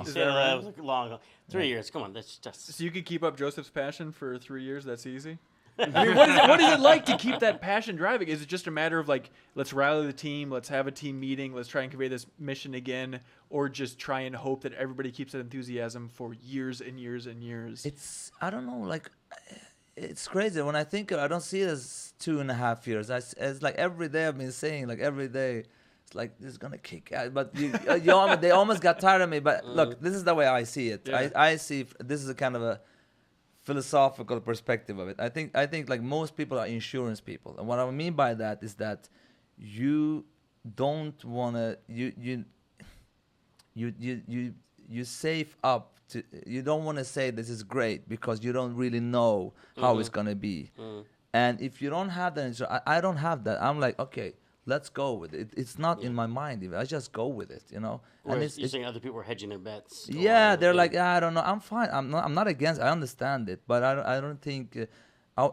Speaker 1: Is
Speaker 2: Yeah,
Speaker 1: that right?
Speaker 2: it was like long. 3 years. Come on, that's just.
Speaker 1: So you could keep up Joseph's passion for 3 years? That's easy? I mean, what is it like to keep that passion driving? Is it just a matter of like, let's rally the team, let's have a team meeting, let's try and convey this mission again, or just try and hope that everybody keeps that enthusiasm for years and years and years?
Speaker 4: I don't know, like, it's crazy. When I think I don't see it as 2.5 years. It's like every day I've been saying, like every day, it's like this is gonna kick out. But they almost got tired of me. But look, this is the way I see it.
Speaker 1: Yeah.
Speaker 4: I see this is a kind of a philosophical perspective of it. I think like most people are insurance people, and what I mean by that is that you don't wanna you save up to, you don't want to say this is great because you don't really know how it's gonna be. And if you don't have that insurance, I don't have that. I'm like, okay, let's go with it. It's not in my mind even. I just go with it,
Speaker 2: Whereas you're saying other people are hedging their bets.
Speaker 4: Yeah, they're like, I don't know. I'm fine. I'm not against. I understand it, but I don't think.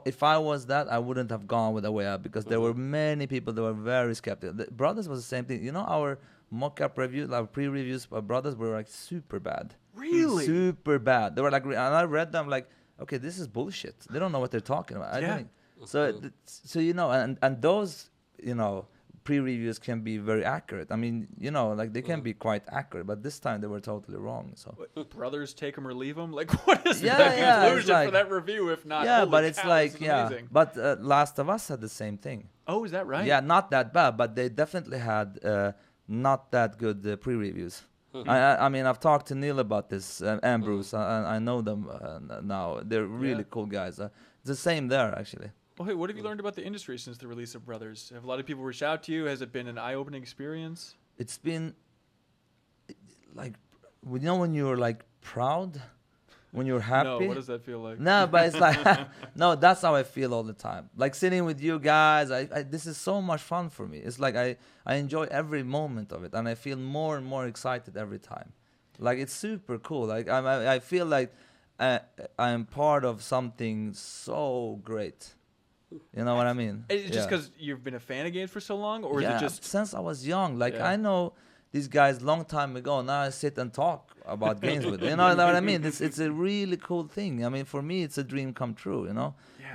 Speaker 4: If I was that, I wouldn't have gone with the way up because there were many people that were very skeptical. The Brothers was the same thing. Our mock-up reviews, our pre-reviews of Brothers were like super bad.
Speaker 1: Really?
Speaker 4: Super bad. They were like, and I read them like, okay, this is bullshit. They don't know what they're talking about. I don't think. So and those pre-reviews can be very accurate. I mean, like they can be quite accurate, but this time they were totally wrong. So
Speaker 1: Brothers take them or leave them? Like, what is the
Speaker 4: it's
Speaker 1: conclusion
Speaker 4: like,
Speaker 1: for that review if not?
Speaker 4: Yeah,
Speaker 1: holy
Speaker 4: but it's
Speaker 1: cow,
Speaker 4: like,
Speaker 1: this is amazing.
Speaker 4: but Last of Us had the same thing.
Speaker 1: Oh, is that right?
Speaker 4: Yeah, not that bad, but they definitely had not that good pre-reviews. I mean, I've talked to Neil about this, and Bruce. I know them now. They're really cool guys. It's the same there, actually.
Speaker 1: Well, hey, what have you learned about the industry since the release of Brothers? Have a lot of people reached out to you? Has it been an eye-opening experience?
Speaker 4: It's been like, when you're like proud, when you're happy.
Speaker 1: No, what does that feel like?
Speaker 4: No, but it's like, no, that's how I feel all the time. Like sitting with you guys, this is so much fun for me. It's like I enjoy every moment of it, and I feel more and more excited every time. Like it's super cool. Like I feel like I'm part of something so great. You know what I mean?
Speaker 1: Is it just because you've been a fan of games for so long, or is it just
Speaker 4: since I was young? Like I know these guys long time ago. Now I sit and talk about games with them. You know what I mean? It's a really cool thing. I mean, for me, it's a dream come true.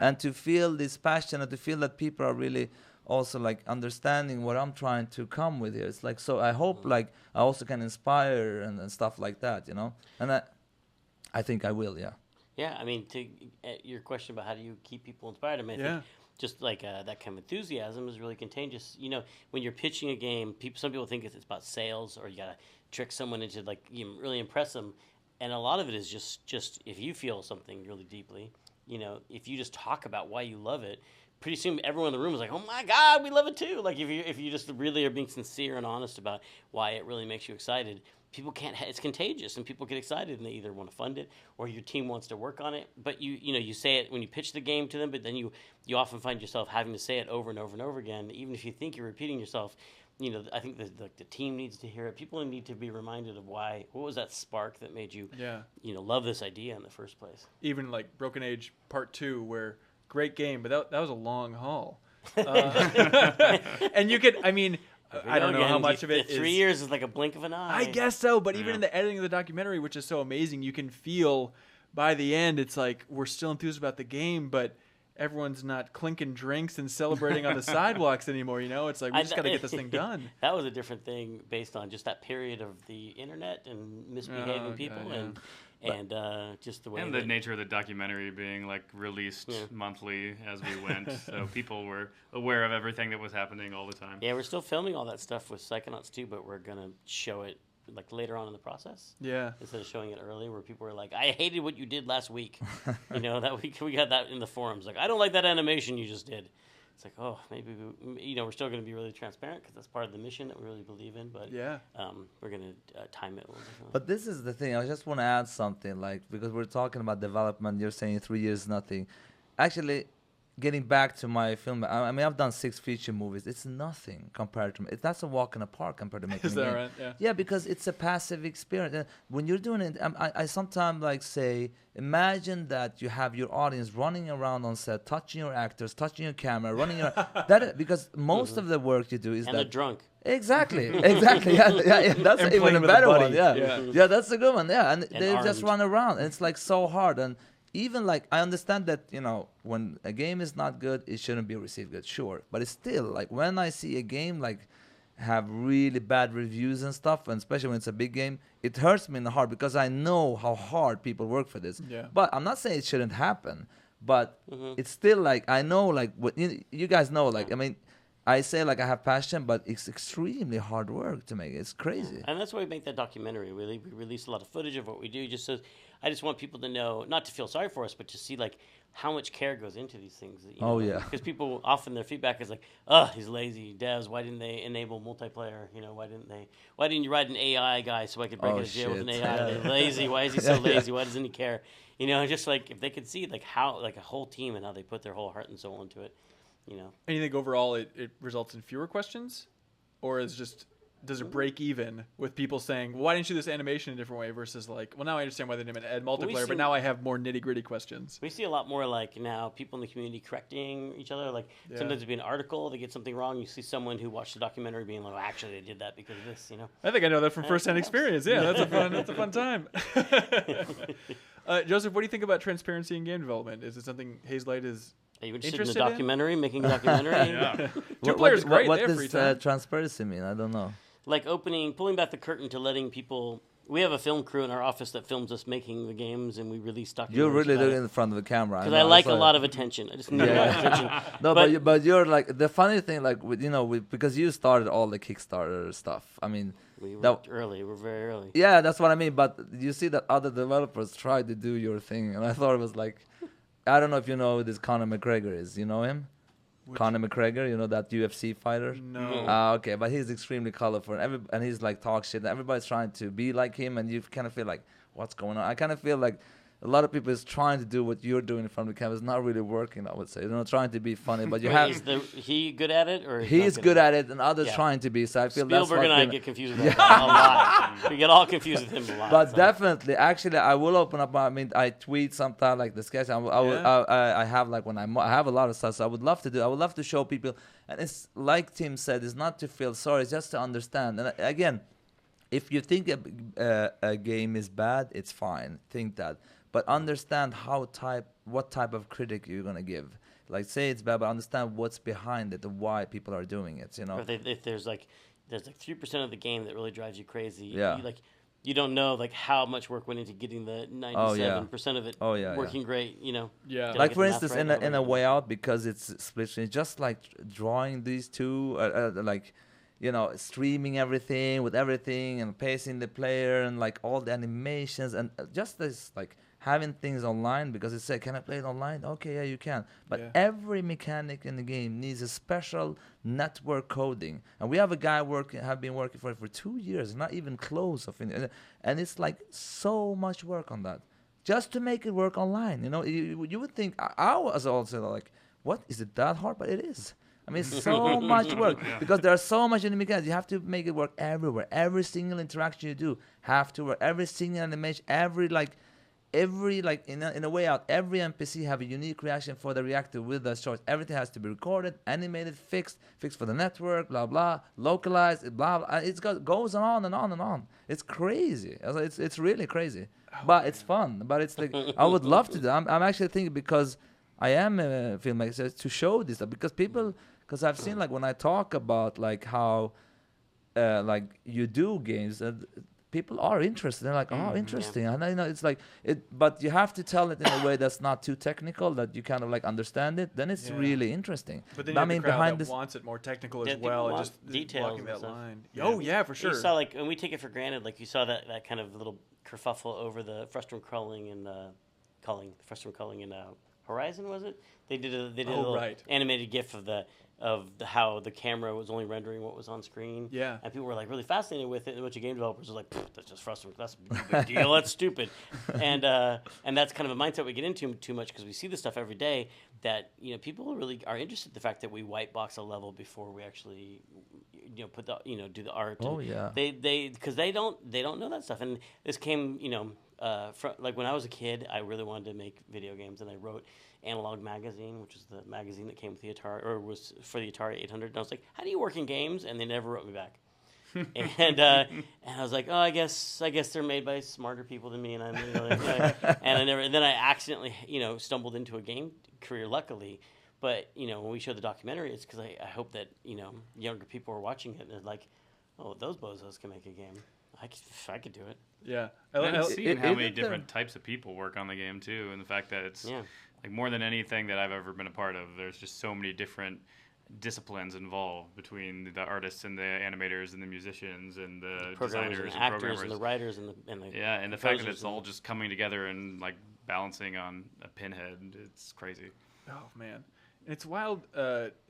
Speaker 4: And to feel this passion, and to feel that people are really also like understanding what I'm trying to come with here. It's like, so I hope like I also can inspire and stuff like that. And I think I will. Yeah.
Speaker 2: Yeah, I mean, to your question about how do you keep people inspired, I mean, I think just like that kind of enthusiasm is really contagious. When you're pitching a game, some people think it's about sales, or you gotta trick someone into like really impress them, and a lot of it is just if you feel something really deeply, if you just talk about why you love it, pretty soon everyone in the room is like, oh my God, we love it too. Like if you just really are being sincere and honest about why it really makes you excited. People can't. It's contagious, and people get excited, and they either want to fund it or your team wants to work on it. But you say it when you pitch the game to them, but then you often find yourself having to say it over and over and over again, even if you think you're repeating yourself. I think the team needs to hear it. People need to be reminded of what was that spark that made you love this idea in the first place.
Speaker 1: Even like Broken Age Part 2, where great game, but that was a long haul. And you could, I mean, I don't know how much of it is.
Speaker 2: 3 years is like a blink of an eye.
Speaker 1: I guess so, but even in the editing of the documentary, which is so amazing, you can feel by the end, it's like we're still enthused about the game, but everyone's not clinking drinks and celebrating on the sidewalks anymore. You know, it's like we just got to get this thing done.
Speaker 2: That was a different thing based on just that period of the internet and misbehaving people and just the way.
Speaker 3: And the nature of the documentary being like released monthly as we went, so people were aware of everything that was happening all the time.
Speaker 2: Yeah, we're still filming all that stuff with Psychonauts too, but we're gonna show it like later on in the process.
Speaker 1: Yeah.
Speaker 2: Instead of showing it early, where people were like, "I hated what you did last week." You know, that we got that in the forums. Like, I don't like that animation you just did. It's like, oh, maybe we're still going to be really transparent because that's part of the mission that we really believe in. But we're going to time it a little differently.
Speaker 4: But this is the thing. I just want to add something, like, because we're talking about development. You're saying 3 years, nothing. Actually, getting back to my film, I mean, I've done 6 feature movies. It's nothing compared to that's a walk in the park compared to making
Speaker 1: Is
Speaker 4: a
Speaker 1: that
Speaker 4: game.
Speaker 1: right? Yeah.
Speaker 4: Yeah, because it's a passive experience. And when you're doing it, I sometimes like say, imagine that you have your audience running around on set, touching your actors, touching your camera, running around. Because most of the work you do is
Speaker 2: and they're drunk.
Speaker 4: Exactly. Yeah, that's
Speaker 1: And
Speaker 4: even a
Speaker 1: playing with a
Speaker 4: better one.
Speaker 1: buddy.
Speaker 4: Yeah, that's a good one. Yeah, and they just
Speaker 2: armed.
Speaker 4: run around, and it's like so hard. And even like I understand that when a game is not good, it shouldn't be received good, sure. But it's still like when I see a game like have really bad reviews and stuff, and especially when it's a big game, it hurts me in the heart because I know how hard people work for this.
Speaker 1: Yeah.
Speaker 4: But I'm not saying it shouldn't happen, but it's still like I know like what you guys know like I mean. I say like I have passion, but it's extremely hard work to make it. It's crazy.
Speaker 2: And that's why we make that documentary. We release a lot of footage of what we do. Just so I just want people to know, not to feel sorry for us, but to see like how much care goes into these things. Because people often their feedback is like, "Oh, he's lazy. Devs, why didn't they enable multiplayer? Why didn't you write an AI guy so I could break into jail with an AI? They're lazy. Why is he so lazy? Why doesn't he care? Just like if they could see like how like a whole team and how they put their whole heart and soul into it."
Speaker 1: And you think overall it results in fewer questions, or does it break even with people saying, well, why didn't you do this animation in a different way versus like, well, now I understand why they didn't add multiplayer, but now I have more nitty gritty questions.
Speaker 2: We see a lot more like now people in the community correcting each other. Like sometimes it'd be an article, they get something wrong. You see someone who watched the documentary being like, well, actually they did that because of this,
Speaker 1: I think I know that from firsthand experience. Yeah, that's a fun time. Joseph, what do you think about transparency in game development? Is it something Hazelight is
Speaker 2: Are you interested in the documentary, making a documentary?
Speaker 3: Yeah.
Speaker 1: Two players, great.
Speaker 4: What
Speaker 1: they have free
Speaker 4: does
Speaker 1: time.
Speaker 4: transparency mean? I don't know.
Speaker 2: Like pulling back the curtain to letting people. We have a film crew in our office that films us making the games, and we release documentaries.
Speaker 4: You're really looking in front of the camera.
Speaker 2: Because I like a lot of attention. I just need a lot of attention.
Speaker 4: No, but you're like the funny thing, like because you started all the Kickstarter stuff. I mean,
Speaker 2: we were early. We're very early.
Speaker 4: Yeah, that's what I mean. But you see that other developers tried to do your thing, and I thought it was like, I don't know if you know who this Conor McGregor is. You know him? Conor McGregor, that UFC fighter?
Speaker 1: No.
Speaker 4: Okay, but he's extremely colorful, and he's like talk shit. And everybody's trying to be like him, and you kind of feel like, what's going on? I kind of feel like a lot of people is trying to do what you're doing from the camera. It's not really working, I would say. Trying to be funny, but you have.
Speaker 2: Is he good at it, or
Speaker 4: he's good at it, and others trying to be. So I feel
Speaker 2: Spielberg and I get confused with him a lot. We get all confused with him a lot.
Speaker 4: But definitely, actually, I will open up. I mean, I tweet sometimes like the sketch. I have like when I have a lot of stuff. So I would love to do. I would love to show people, and it's like Tim said, it's not to feel sorry, it's just to understand. And again, if you think a game is bad, it's fine. Think that. But understand what type of critic you're gonna give. Like say it's bad, but understand what's behind it and why people are doing it.
Speaker 2: Or if there's like 3% of the game that really drives you crazy.
Speaker 4: Yeah.
Speaker 2: You don't know like how much work went into getting the 97% of it working great.
Speaker 1: Yeah.
Speaker 4: Like for instance, in a Way Out, because it's split screen, just like drawing these two, streaming everything with everything and pacing the player and like all the animations and just this like. Having things online, because it said, can I play it online? Okay, yeah, you can. But every mechanic in the game needs a special network coding. And we have a guy have been working for it for 2 years, not even close of it. And it's like so much work on that. Just to make it work online. You would think, I was also like, what, is it that hard? But it is. I mean, it's so much work because there are so much in the mechanics. You have to make it work everywhere. Every single interaction you do have to work. Every single animation, every like, every like in a way out, every NPC have a unique reaction for the reactor with the choice. Everything has to be recorded, animated, fixed for the network, blah blah, localized, blah blah. It goes on and on and on. It's crazy. It's really crazy, but it's fun. But it's like I would love to do. I'm actually thinking, because I am a filmmaker, to show this because people, because I've seen like when I talk about like how like you do games. People are interested. They're like, oh, interesting. And I know it's like it, but you have to tell it in a way that's not too technical, that you kind of like understand it. Then it's really interesting.
Speaker 1: But then you have the crowd that wants it more technical as well, and just
Speaker 2: details
Speaker 1: walking that line.
Speaker 2: Yeah.
Speaker 1: Oh yeah, for sure.
Speaker 2: You saw like, and we take it for granted. Like you saw that kind of little kerfuffle over the frustum culling and Horizon, was it? They did a little animated GIF of how the camera was only rendering what was on screen.
Speaker 1: Yeah.
Speaker 2: And people were like really fascinated with it, and a bunch of game developers were like, that's just frustrating. That's no big deal. That's stupid. And that's kind of a mindset we get into too much, because we see this stuff every day, that people really are interested in the fact that we white box a level before we actually put the do the art.
Speaker 4: Oh yeah.
Speaker 2: Because they don't know that stuff. And this came from, like, when I was a kid, I really wanted to make video games, and I wrote Analog Magazine, which is the magazine that came with the Atari, or was for the Atari 800. And I was like, how do you work in games? And they never wrote me back. and I was like, oh, I guess they're made by smarter people than me, and I'm and then I accidentally stumbled into a game career, luckily. But when we show the documentary, it's because I hope that younger people are watching it and they're like, oh, those bozos can make a game. I could do it.
Speaker 1: Yeah,
Speaker 3: I've seen how many different types of people work on the game too, and the fact that it's like more than anything that I've ever been a part of. There's just so many different disciplines involved between the artists and the animators and the musicians and the designers and
Speaker 2: actors
Speaker 3: programmers
Speaker 2: and the writers and
Speaker 3: the fact that it's all just coming together and like balancing on a pinhead. It's crazy.
Speaker 1: Oh man, it's wild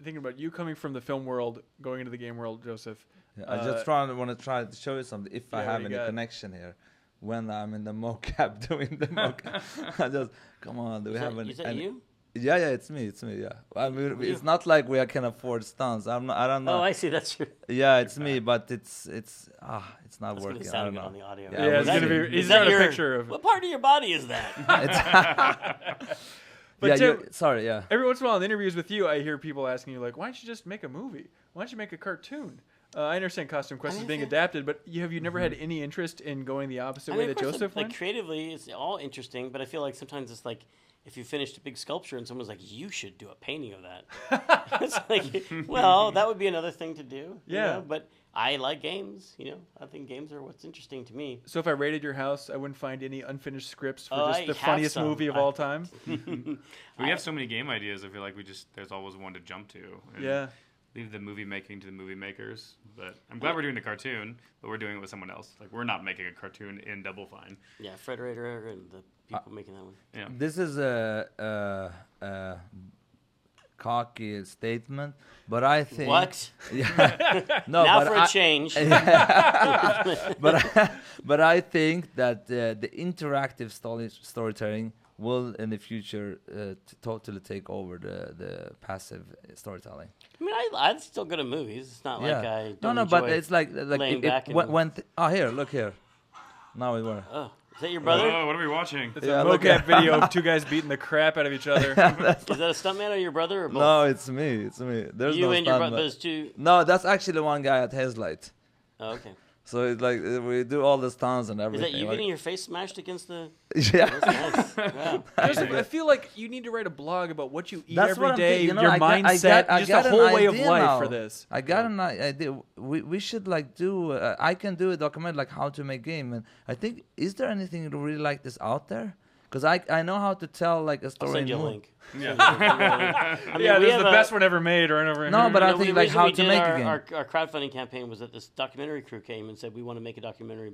Speaker 1: thinking about you coming from the film world going into the game world, Joseph.
Speaker 4: Yeah, I just want to try to show you something. If I have any connection here, when I'm in the mocap doing the mocap, I just come on. Do we have any?
Speaker 2: Is that you?
Speaker 4: Yeah, it's me. Yeah, I mean, it's not like we can afford stunts. I don't know.
Speaker 2: Oh, I see. That's true.
Speaker 4: Yeah, it's me, but it's not
Speaker 2: That's
Speaker 4: working.
Speaker 2: I don't know. On the audio.
Speaker 1: Yeah, it's gonna be. He's got a picture of.
Speaker 2: What part of your body is that?
Speaker 1: But
Speaker 4: sorry. Yeah.
Speaker 1: Every once in a while in interviews with you, I hear people asking you like, "Why don't you just make a movie? Why don't you make a cartoon?" I understand Costume Quest is being adapted, but have you never had any interest in going the opposite way that Joseph went?
Speaker 2: Like creatively, it's all interesting, but I feel like sometimes it's like if you finished a big sculpture and someone's like, "You should do a painting of that." It's like, well, that would be another thing to do.
Speaker 1: Yeah.
Speaker 2: But I like games. I think games are what's interesting to me.
Speaker 1: So if I raided your house, I wouldn't find any unfinished scripts for just the funniest movie of all time.
Speaker 3: We have so many game ideas. I feel like there's always one to jump to.
Speaker 1: Yeah.
Speaker 3: Leave the movie making to the movie makers. But I'm glad we're doing the cartoon, but we're doing it with someone else. Like, we're not making a cartoon in Double Fine.
Speaker 2: Yeah, Fred Rader and the people making that one.
Speaker 3: Yeah.
Speaker 4: This is a cocky statement, but I think...
Speaker 2: What?
Speaker 4: Yeah. No,
Speaker 2: now for a change.
Speaker 4: But I think that the interactive storytelling will in the future totally take over the passive storytelling.
Speaker 2: I mean, I'm still good at movies. It's not like I don't
Speaker 4: No, but it's like
Speaker 2: laying back
Speaker 4: here, look here. Now we were.
Speaker 2: Oh, is that your brother?
Speaker 3: Oh, what are we watching?
Speaker 1: It's a mocap video of two guys beating the crap out of each other.
Speaker 2: Is that a stuntman or your brother or both?
Speaker 4: No, it's me. There's
Speaker 2: you
Speaker 4: no
Speaker 2: and your brother. There's two.
Speaker 4: No, that's actually one guy at Hazelight.
Speaker 2: Oh, okay.
Speaker 4: So it's like we do all the stunts and everything.
Speaker 2: Is that you getting your face smashed against the?
Speaker 4: Yeah.
Speaker 2: That's nice. Wow.
Speaker 1: I feel like you need to write a blog about what you eat
Speaker 4: That's
Speaker 1: every
Speaker 4: what I'm
Speaker 1: day,
Speaker 4: thinking.
Speaker 1: your mindset,
Speaker 4: I
Speaker 1: just
Speaker 4: got
Speaker 1: a whole way of
Speaker 4: idea
Speaker 1: life
Speaker 4: now.
Speaker 1: for this.
Speaker 4: I got an idea. We should like do. I can do a documentary like how to make game, and I think is there anything really like this out there? Because I know how to tell like a story.
Speaker 2: I'll send you a link.
Speaker 3: Yeah.
Speaker 2: I mean,
Speaker 1: This is the best one ever made, or ever.
Speaker 4: No, but I think like how to make a game.
Speaker 2: Our crowdfunding campaign was that this documentary crew came and said we want to make a documentary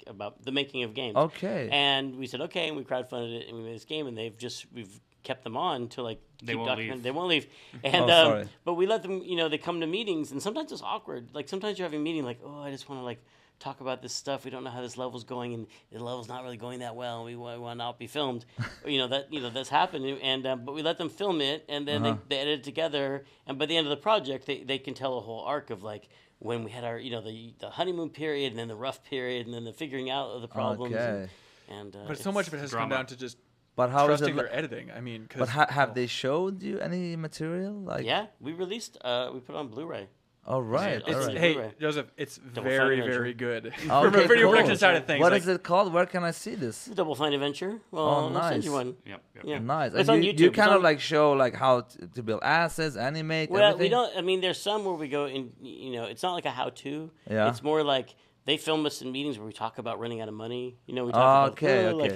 Speaker 2: about the making of games.
Speaker 4: Okay.
Speaker 2: And we said okay, and we crowdfunded it, and we made this game, and we've kept them on to like
Speaker 3: They won't leave.
Speaker 2: They won't leave. And
Speaker 4: sorry.
Speaker 2: but we let them. They come to meetings, and sometimes it's awkward. Like sometimes you're having a meeting, like I just want to like talk about this stuff. We don't know how this level's going, and the level's not really going that well, and we want to not be filmed. That's happened, and but we let them film it, and then they edit it together, and by the end of the project, they can tell a whole arc of like when we had our the honeymoon period, and then the rough period, and then the figuring out of the problems.
Speaker 4: Okay.
Speaker 2: And
Speaker 1: But so much of it has come
Speaker 3: drama.
Speaker 1: down to just
Speaker 4: But how is
Speaker 1: trusting
Speaker 4: it?
Speaker 1: their editing. I mean,
Speaker 4: But have they showed you any material? Like,
Speaker 2: yeah, we released. We put it on Blu-ray.
Speaker 4: all right,
Speaker 2: It's-
Speaker 4: all
Speaker 1: It's,
Speaker 4: right.
Speaker 1: hey,
Speaker 2: Blu-ray.
Speaker 1: Joseph, it's
Speaker 2: Double
Speaker 1: very,
Speaker 2: Fine
Speaker 1: very
Speaker 2: Adventure.
Speaker 1: good. From
Speaker 4: Okay,
Speaker 1: a video
Speaker 4: cool.
Speaker 1: production side of things.
Speaker 4: What
Speaker 1: like,
Speaker 4: is it called? Where can I see this?
Speaker 2: Double Fine Adventure. Well,
Speaker 4: Oh,
Speaker 2: I'll send
Speaker 4: nice.
Speaker 2: you one.
Speaker 3: Yep.
Speaker 2: Yeah.
Speaker 4: Nice.
Speaker 2: It's
Speaker 4: And
Speaker 2: on
Speaker 4: you
Speaker 2: YouTube. It's
Speaker 4: kind of
Speaker 2: on-
Speaker 4: like show like how to build assets, animate,
Speaker 2: Well,
Speaker 4: everything.
Speaker 2: we don't. I mean, there's some where we go in. It's not like a how-to.
Speaker 4: Yeah.
Speaker 2: It's more like they film us in meetings where we talk about running out of money. We talk about
Speaker 4: Okay,
Speaker 2: like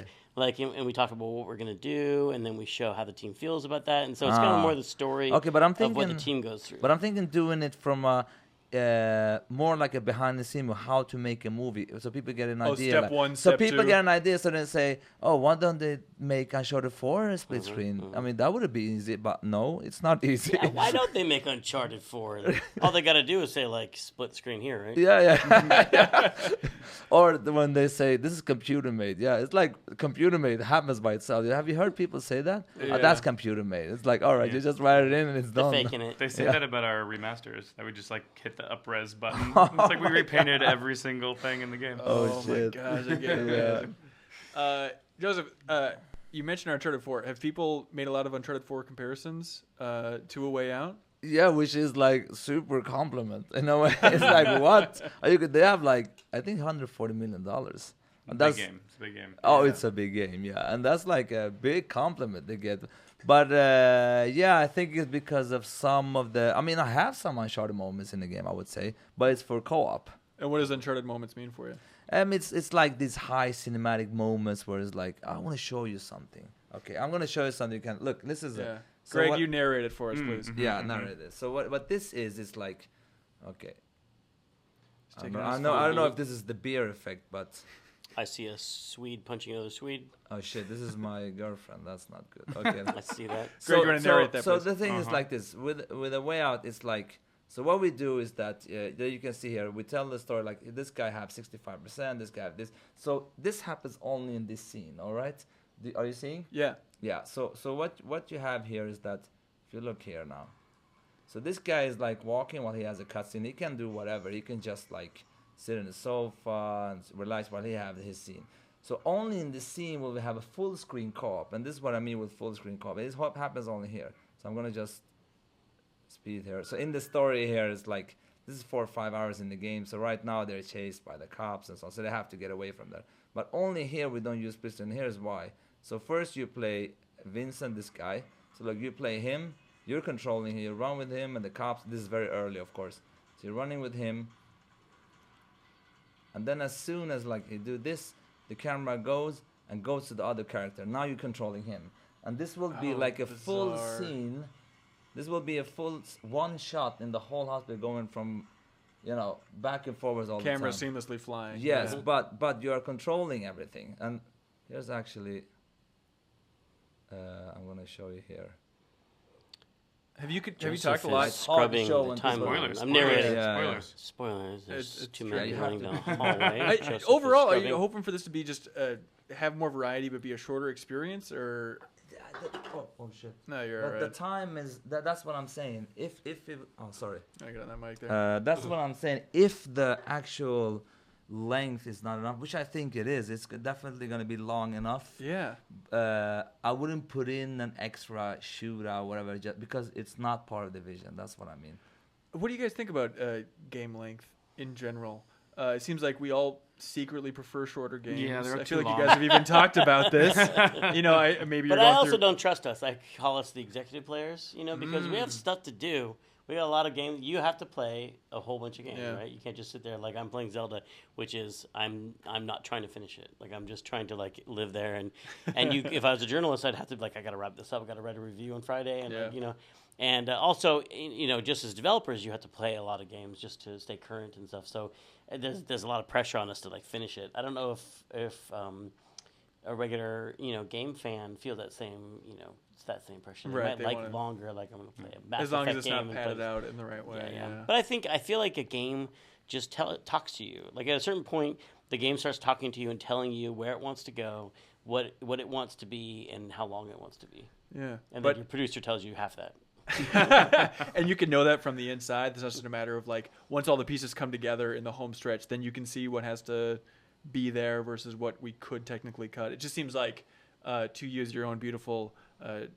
Speaker 4: okay.
Speaker 2: and we talk about what we're gonna do, and then we show how the team feels about that, and so it's kind of more the story.
Speaker 4: Okay, but I'm
Speaker 2: of what the
Speaker 4: thinking-
Speaker 2: team goes through.
Speaker 4: But I'm thinking doing it from more like a behind the scene of how to make a movie, so people get an idea.
Speaker 1: step
Speaker 4: like-
Speaker 1: one,
Speaker 4: so
Speaker 1: step
Speaker 4: people
Speaker 1: two.
Speaker 4: get an idea, so then say, "Oh, why don't they make Uncharted 4 a split screen?" I mean, that would be easy, but no, it's not easy.
Speaker 2: Yeah, why don't they make Uncharted 4? And all they got to do is say like split screen here, right?
Speaker 4: Yeah. Or when they say this is computer made, yeah, it's like computer made happens by itself. Have you heard people say that?
Speaker 1: Yeah.
Speaker 4: That's computer made. It's like, all right, you just write it in and it's
Speaker 2: They're
Speaker 4: done.
Speaker 2: faking it.
Speaker 3: They say
Speaker 4: Yeah.
Speaker 3: that about our remasters. That we just like hit the up-res button. It's like we repainted every single thing in the game.
Speaker 4: Oh, shit.
Speaker 1: my gosh, I get it.
Speaker 4: Yeah.
Speaker 1: Joseph, you mentioned Uncharted 4. Have people made a lot of Uncharted 4 comparisons to A Way Out?
Speaker 4: Yeah, which is like super compliment in a way. It's like what? They have like I think $140 million. And
Speaker 3: Big game. It's a big game.
Speaker 4: Oh,
Speaker 1: Yeah.
Speaker 4: it's a big game, yeah, and that's like a big compliment they get. But yeah, I think it's because of some of the. I mean, I have some Uncharted moments in the game, I would say, but it's for co-op.
Speaker 1: And what does Uncharted moments mean for you?
Speaker 4: It's like these high cinematic moments where it's like I want to show you something. Okay, I'm gonna show you something. You can look. This is
Speaker 1: Yeah.
Speaker 4: so
Speaker 1: Greg,
Speaker 4: what-
Speaker 1: you narrate it for us, please.
Speaker 4: Yeah, narrate this. So what this is like, okay. I
Speaker 1: taking
Speaker 4: don't,
Speaker 1: us
Speaker 4: I know. I don't know
Speaker 2: through-
Speaker 4: if this is the beer effect, but
Speaker 2: I see a Swede punching another Swede.
Speaker 4: oh shit, this is my girlfriend. That's not good. Okay.
Speaker 2: I see that.
Speaker 1: Greg, you wanna narrate that,
Speaker 4: So
Speaker 1: please?
Speaker 4: the thing is like this with A Way Out. It's like so what we do is that you can see here we tell the story like this guy have 65%, this guy have this. So this happens only in this scene. All right. Are you seeing?
Speaker 1: Yeah.
Speaker 4: Yeah. So what you have here is that if you look here now, so this guy is like walking while he has a cutscene. He can do whatever. He can just like sit on the sofa and relax while he have his scene. So only in this scene will we have a full screen co-op, and this is what I mean with full screen co-op. This what happens only here. So I'm gonna just speed here. So in the story here is like this is 4 or 5 hours in the game. So right now they're chased by the cops and so on. So they have to get away from that. But only here we don't use pistol. And here's why. So first you play Vincent, this guy. So like you play him. You're controlling him. You run with him and the cops. This is very early, of course. So you're running with him. And then as soon as like you do this, the camera goes to the other character. Now you're controlling him. And this will be
Speaker 1: Oh,
Speaker 4: like a full
Speaker 1: bizarre.
Speaker 4: scene. This will be a full one shot in the whole hospital going from, back and forwards all
Speaker 1: Camera
Speaker 4: the time.
Speaker 1: seamlessly flying.
Speaker 4: Yes,
Speaker 1: Yeah.
Speaker 4: but you are controlling everything. And here's actually, I'm gonna show you here.
Speaker 1: Have you
Speaker 2: Joseph
Speaker 1: talked a
Speaker 2: is
Speaker 1: lot?
Speaker 2: Scrubbing
Speaker 4: show
Speaker 2: the
Speaker 4: when this
Speaker 2: timeline.
Speaker 3: Spoilers.
Speaker 2: I'm narrating.
Speaker 4: Yeah.
Speaker 3: Spoilers.
Speaker 2: Spoilers. There's
Speaker 1: It's
Speaker 2: two
Speaker 1: true.
Speaker 2: men
Speaker 4: Yeah, you
Speaker 2: running
Speaker 4: have
Speaker 2: down the hallway. Joseph is
Speaker 1: Overall, are you
Speaker 2: scrubbing.
Speaker 1: hoping for this to be just have more variety but be a shorter experience, or
Speaker 4: Oh shit.
Speaker 1: no? You're
Speaker 4: The
Speaker 1: alright.
Speaker 4: time is that's what I'm saying. If it, oh sorry.
Speaker 1: I got that mic there.
Speaker 4: That's what I'm saying. If the actual length is not enough, which I think it is, it's definitely going to be long enough.
Speaker 1: Yeah.
Speaker 4: I wouldn't put in an extra shootout, whatever, just because it's not part of the vision. That's what I mean.
Speaker 1: What do you guys think about game length in general? It seems like we all secretly prefer shorter games.
Speaker 3: Yeah, they're
Speaker 1: I
Speaker 3: too
Speaker 1: feel like
Speaker 3: long.
Speaker 1: you guys have even talked about this. Maybe you're
Speaker 2: But I
Speaker 1: going
Speaker 2: also
Speaker 1: through.
Speaker 2: don't trust us. I call us the executive players, because we have stuff to do. We got a lot of games. You have to play a whole bunch of games,
Speaker 1: Yeah.
Speaker 2: right? You can't just sit there like I'm playing Zelda, which is I'm not trying to finish it. Like I'm just trying to like live there. And you, if I was a journalist, I'd have to be like I got to wrap this up. I got to write a review on Friday, and
Speaker 1: Yeah.
Speaker 2: and also just as developers, you have to play a lot of games just to stay current and stuff. So there's a lot of pressure on us to like finish it. I don't know if a regular game fan feel that same it's that same pressure. They
Speaker 1: Right,
Speaker 2: might
Speaker 1: they
Speaker 2: like
Speaker 1: wanna-
Speaker 2: longer. Like I'm gonna play a Mass
Speaker 1: As long as
Speaker 2: Effect
Speaker 1: it's
Speaker 2: game
Speaker 1: not
Speaker 2: and
Speaker 1: padded
Speaker 2: play-
Speaker 1: out in the right way. Yeah.
Speaker 2: But I feel like a game just talks to you. Like at a certain point, the game starts talking to you and telling you where it wants to go, what it wants to be, and how long it wants to be.
Speaker 1: Yeah.
Speaker 2: And
Speaker 1: But
Speaker 2: then your producer tells you half that.
Speaker 1: and you can know that from the inside. It's not just a matter of like once all the pieces come together in the home stretch, then you can see what has to be there versus what we could technically cut. It just seems like, to use your own beautiful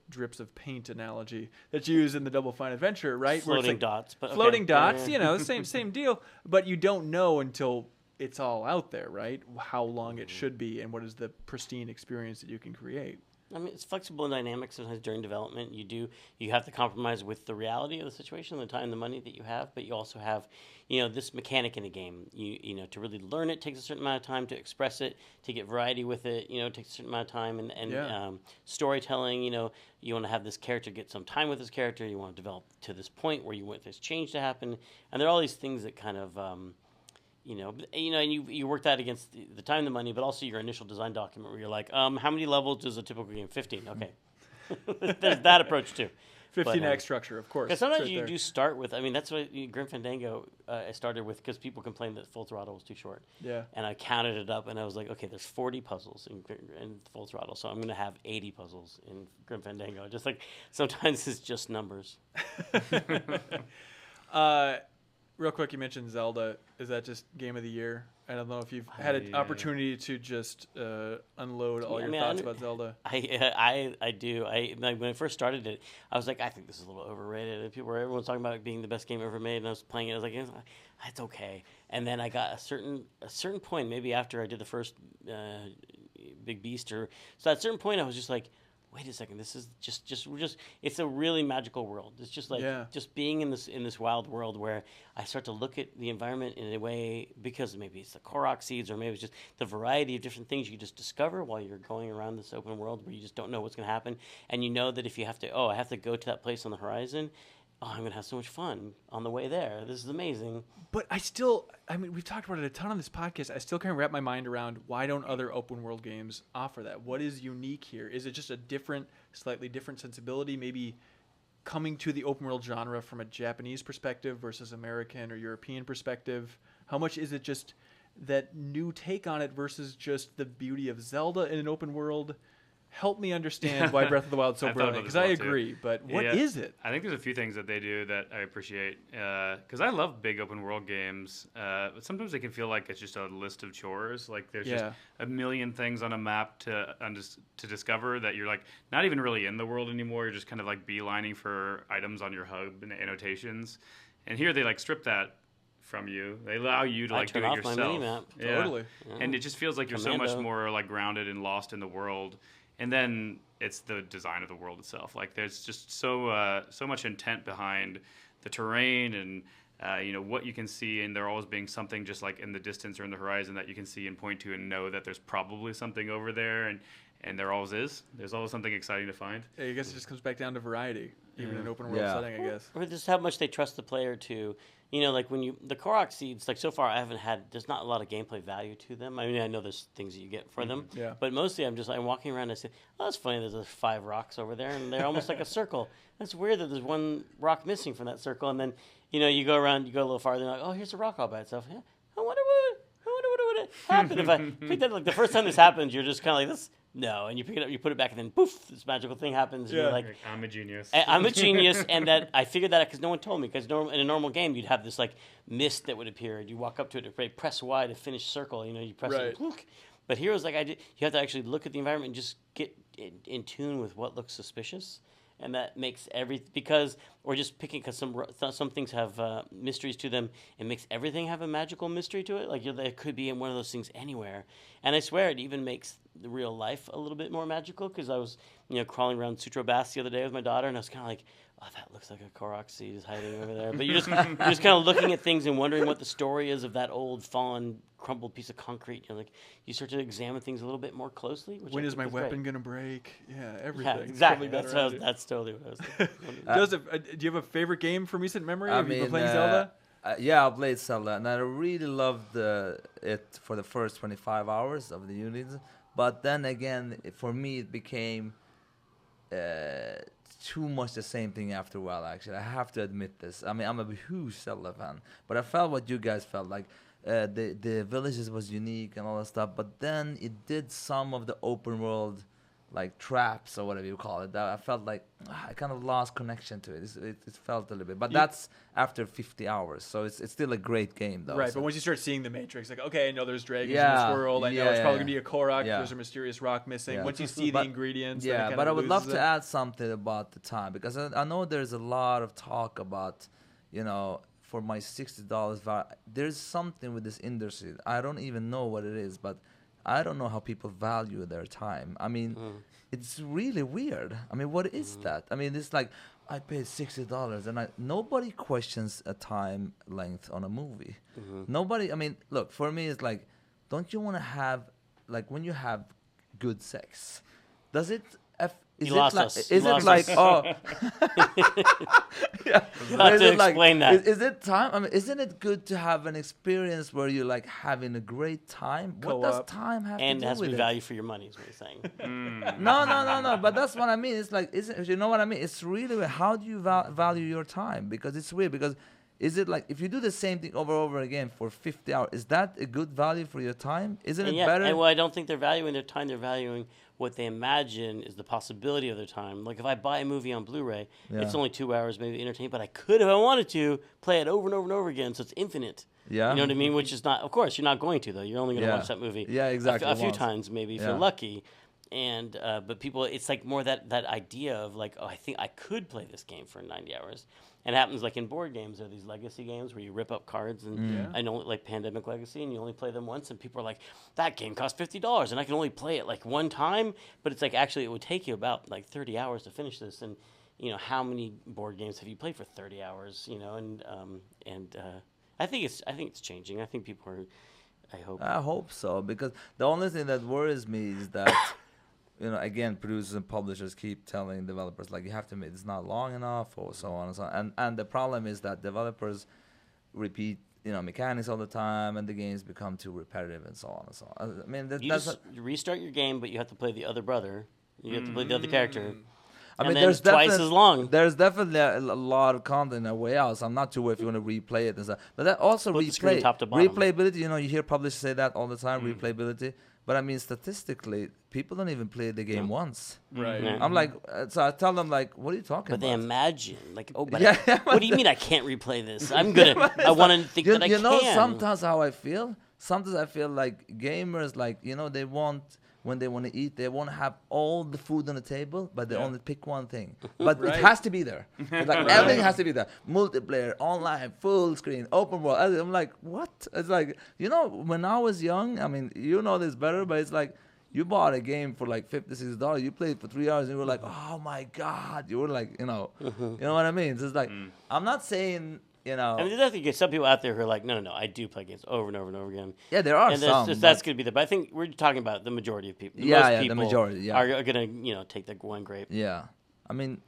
Speaker 1: drips of paint analogy that you use in the Double Fine Adventure, right?
Speaker 2: Floating dots. But
Speaker 1: floating
Speaker 2: okay.
Speaker 1: dots, same deal. But you don't know until it's all out there, right? How long it should be and what is the pristine experience that you can create.
Speaker 2: I mean, it's flexible and dynamic. Sometimes during development, you have to compromise with the reality of the situation, the time, the money that you have, but you also have, this mechanic in the game. To really learn it takes a certain amount of time. To express it, to get variety with it, takes a certain amount of time. And storytelling, you want to have this character get some time with this character. You want to develop to this point where you want this change to happen. And there are all these things that kind of and you work that against the time, the money, but also your initial design document where you're like, how many levels does a typical game? 15. Okay. There's that approach too.
Speaker 1: 15 act structure, of course.
Speaker 2: Because sometimes you do start with, that's what Grim Fandango I started with, because people complained that Full Throttle was too short.
Speaker 1: Yeah.
Speaker 2: And I counted it up and I was like, okay, there's 40 puzzles in Full Throttle, so I'm going to have 80 puzzles in Grim Fandango. Just like sometimes it's just numbers.
Speaker 1: Real quick, you mentioned Zelda. Is that just game of the year? I don't know if you've had an opportunity to just unload all your thoughts about Zelda.
Speaker 2: I do. When I first started it, I was like, I think this is a little overrated. And everyone's talking about it being the best game ever made, and I was playing it. I was like, it's okay. And then I got a certain point, maybe after I did the first Big Beast, so at a certain point, I was just like, wait a second, this is just it's a really magical world. It's just like just being in this wild world where I start to look at the environment in a way, because maybe it's the Korok seeds, or maybe it's just the variety of different things you just discover while you're going around this open world where you just don't know what's going to happen. And you know that if you have to, I have to go to that place on the horizon, I'm going to have so much fun on the way there. This is amazing.
Speaker 1: But we've talked about it a ton on this podcast. I still can't wrap my mind around, why don't other open world games offer that? What is unique here? Is it just a slightly different sensibility? Maybe coming to the open world genre from a Japanese perspective versus American or European perspective? How much is it just that new take on it versus just the beauty of Zelda in an open world? Help me understand why Breath of the Wild is so brilliant, because I agree, but what is it?
Speaker 3: I think there's a few things that they do that I appreciate, because I love big open world games, but sometimes they can feel like it's just a list of chores. Like there's just a million things on a map to discover that you're like not even really in the world anymore. You're just kind of like beelining for items on your hub and annotations. And here they like strip that from you. They allow you to like do it yourself.
Speaker 2: My mini-map.
Speaker 3: Yeah.
Speaker 1: Totally.
Speaker 3: Yeah. And it just feels like you're so much more like grounded and lost in the world. And then it's the design of the world itself. Like there's just so much intent behind the terrain and what you can see, and there always being something just like in the distance or in the horizon that you can see and point to and know that there's probably something over there, and there always is. There's always something exciting to find.
Speaker 1: Yeah, I guess it just comes back down to variety, even in an open world setting, I guess.
Speaker 2: Or just how much they trust the player to. Like the Korok seeds, like so far there's not a lot of gameplay value to them. I mean, I know there's things that you get for them, but mostly I'm walking around and I say, oh, that's funny, there's 5 rocks over there and they're almost like a circle. That's weird that there's one rock missing from that circle. And then, you go around, you go a little farther and you're like, oh, here's a rock all by itself. Yeah, I wonder what would happen if I picked that. Like the first time this happens, you're just kind of like this. No, and you pick it up, you put it back, and then poof, this magical thing happens. And you're like,
Speaker 3: I'm a genius.
Speaker 2: I'm a genius, and that I figured that out because no one told me. Because in a normal game, you'd have this like mist that would appear, and you walk up to it, press Y to finish circle. You press it, and but here was like you have to actually look at the environment and just get in tune with what looks suspicious. And that makes or just picking, because some things have mysteries to them. It makes everything have a magical mystery to it. Like there could be in one of those things anywhere. And I swear it even makes the real life a little bit more magical, because I was crawling around Sutro Baths the other day with my daughter, and I was kind of like, oh, that looks like a Korok seed is hiding over there. But you're just kind of looking at things and wondering what the story is of that old fallen, crumbled piece of concrete. You start to examine things a little bit more closely.
Speaker 1: When is my weapon going to break? Yeah, everything.
Speaker 2: Yeah, exactly. That's totally what I was thinking.
Speaker 1: Joseph, do you have a favorite game from recent memory? Have you been playing Zelda?
Speaker 4: I played Zelda, and I really loved it for the first 25 hours of the units. But then again, for me, it became too much the same thing after a while, actually. I have to admit this. I mean, I'm a huge Zelda fan, but I felt what you guys felt. Like the villages was unique and all that stuff, but then it did some of the open world like traps or whatever you call it. That I felt like I kind of lost connection to it. It felt a little bit, but that's after 50 hours, so it's still a great game though.
Speaker 1: Right,
Speaker 4: so.
Speaker 1: but once you start seeing the Matrix, like, okay, I know there's dragons in this world. I know it's probably gonna be a Korok. There's a mysterious rock missing.
Speaker 4: Yeah.
Speaker 1: Once you see the ingredients, then it
Speaker 4: Yeah,
Speaker 1: kind
Speaker 4: but
Speaker 1: of
Speaker 4: I would love
Speaker 1: loses
Speaker 4: to
Speaker 1: it.
Speaker 4: add something about the time, because I know there's a lot of talk about, you know, for my $60 there's something with this industry. I don't even know what it is, but I don't know how people value their time. I mean, it's really weird. I mean, what is that? I mean, it's like I paid $60 and nobody questions a time length on a movie. Nobody. I mean, look, for me, it's like, don't you want to have, like, when you have good sex, does it? Is
Speaker 2: You
Speaker 4: it
Speaker 2: lost
Speaker 4: like,
Speaker 2: us.
Speaker 4: Is
Speaker 2: You
Speaker 4: it
Speaker 2: lost
Speaker 4: like
Speaker 2: us.
Speaker 4: oh? Yeah.
Speaker 2: You'll have
Speaker 4: Is
Speaker 2: to
Speaker 4: it like,
Speaker 2: explain that.
Speaker 4: Is it time? I mean, isn't it good to have an experience where you're like having a great time? What does
Speaker 1: Co-op.
Speaker 4: time have
Speaker 2: And
Speaker 4: to
Speaker 2: it
Speaker 4: do
Speaker 2: has to
Speaker 4: with
Speaker 2: be
Speaker 4: it?
Speaker 2: value for your money, is what you're saying.
Speaker 4: No. But that's what I mean. It's like, you know what I mean? It's really weird. How do you value your time? Because it's weird. Because is it like, if you do the same thing over and over again for 50 hours, is that a good value for your time? Isn't
Speaker 2: And
Speaker 4: it
Speaker 2: yeah,
Speaker 4: better?
Speaker 2: and well, I don't think they're valuing their time. They're valuing what they imagine is the possibility of their time. Like if I buy a movie on Blu-ray, it's
Speaker 4: Yeah.
Speaker 2: only 2 hours, maybe entertained, but I could, if I wanted to, play it over and over and over again. So it's infinite.
Speaker 4: Yeah.
Speaker 2: You know what I mean? Which is not, of course, you're not going to though. You're only going to
Speaker 4: Yeah.
Speaker 2: watch that movie.
Speaker 4: Yeah, exactly,
Speaker 2: A few
Speaker 4: once.
Speaker 2: times maybe if
Speaker 4: Yeah.
Speaker 2: you're lucky. And but people, it's like more that idea of like, oh, I think I could play this game for 90 hours. And it happens like in board games. There are these legacy games where you rip up cards, and I know like Pandemic Legacy, and you only play them once, and people are like, that game cost $50, and I can only play it like one time. But it's like actually it would take you about like 30 hours to finish this, and you know how many board games have you played for 30 hours? You know, and I think it's changing. I think people are.
Speaker 4: I hope so, because the only thing that worries me is that, you know, again, producers and publishers keep telling developers, like, you have to make it's not long enough, or so on and so on. And the problem is that developers repeat, you know, mechanics all the time, and the games become too repetitive and so on and so on. I mean,
Speaker 2: You restart your game, but you have to play the other brother. You have to play the other character.
Speaker 4: I
Speaker 2: And
Speaker 4: mean,
Speaker 2: then
Speaker 4: there's
Speaker 2: twice
Speaker 4: definitely
Speaker 2: as long.
Speaker 4: There's definitely a lot of content a way out. So I'm not too worried if you want to replay it and stuff. But that also
Speaker 2: Flip the screen
Speaker 4: replay
Speaker 2: top to bottom.
Speaker 4: replayability. You know, you hear publishers say that all the time, replayability. But I mean, statistically, people don't even play the game once.
Speaker 1: Right.
Speaker 2: Yeah.
Speaker 4: I'm like, so I tell them like, what are you talking
Speaker 2: But they
Speaker 4: about?
Speaker 2: imagine, like, oh, but
Speaker 4: Yeah,
Speaker 2: what do you mean I can't replay this? I'm gonna. I want to think that I
Speaker 4: you know,
Speaker 2: can.
Speaker 4: sometimes how I feel. Sometimes I feel like gamers, like, you know, they want, when they want to eat, they want to have all the food on the table, but they only pick one thing. But
Speaker 1: Right.
Speaker 4: it has to be there. It's like everything has to be there. Multiplayer, online, full screen, open world. I'm like, what? It's like, you know, when I was young, I mean, you know this better, but it's like, you bought a game for like $56. You played for 3 hours, and you were like, oh my God. You were like, you know what I mean? So it's like, I'm not saying, you know.
Speaker 2: I mean, there's definitely some people out there who are like, no, I do play games over and over and over again.
Speaker 4: Yeah, there are
Speaker 2: And
Speaker 4: some.
Speaker 2: that's going to be the. But I think we're talking about the majority of people.
Speaker 4: Yeah,
Speaker 2: Most
Speaker 4: yeah, the
Speaker 2: people
Speaker 4: majority, yeah.
Speaker 2: are going to, you know, take the one grape.
Speaker 4: Yeah, I mean,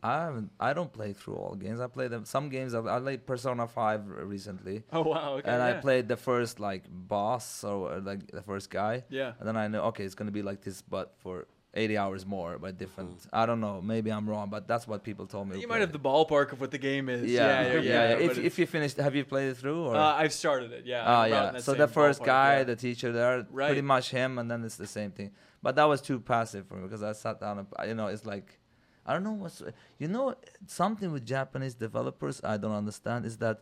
Speaker 4: I don't play through all games. I play them. Some games I played Persona 5 recently,
Speaker 1: Oh wow. Okay.
Speaker 4: and I
Speaker 1: yeah.
Speaker 4: played the first like boss or like the first guy.
Speaker 1: Yeah.
Speaker 4: And then I know, okay, it's gonna be like this, but for 80 hours more, but different. I don't know. Maybe I'm wrong, but that's what people told me.
Speaker 1: You
Speaker 4: to
Speaker 1: might
Speaker 4: play.
Speaker 1: have the ballpark of what the game is.
Speaker 4: Yeah.
Speaker 1: but
Speaker 4: If you finished, have you played it through? Or?
Speaker 1: I've started it. Yeah.
Speaker 4: Oh
Speaker 1: I'm about in
Speaker 4: yeah.
Speaker 1: that
Speaker 4: So
Speaker 1: same
Speaker 4: the first
Speaker 1: ballpark,
Speaker 4: guy,
Speaker 1: yeah.
Speaker 4: the teacher there,
Speaker 1: Right.
Speaker 4: pretty much him, and then it's the same thing. But that was too passive for me because I sat down and, you know, it's like, I don't know what's, you know, something with Japanese developers I don't understand is that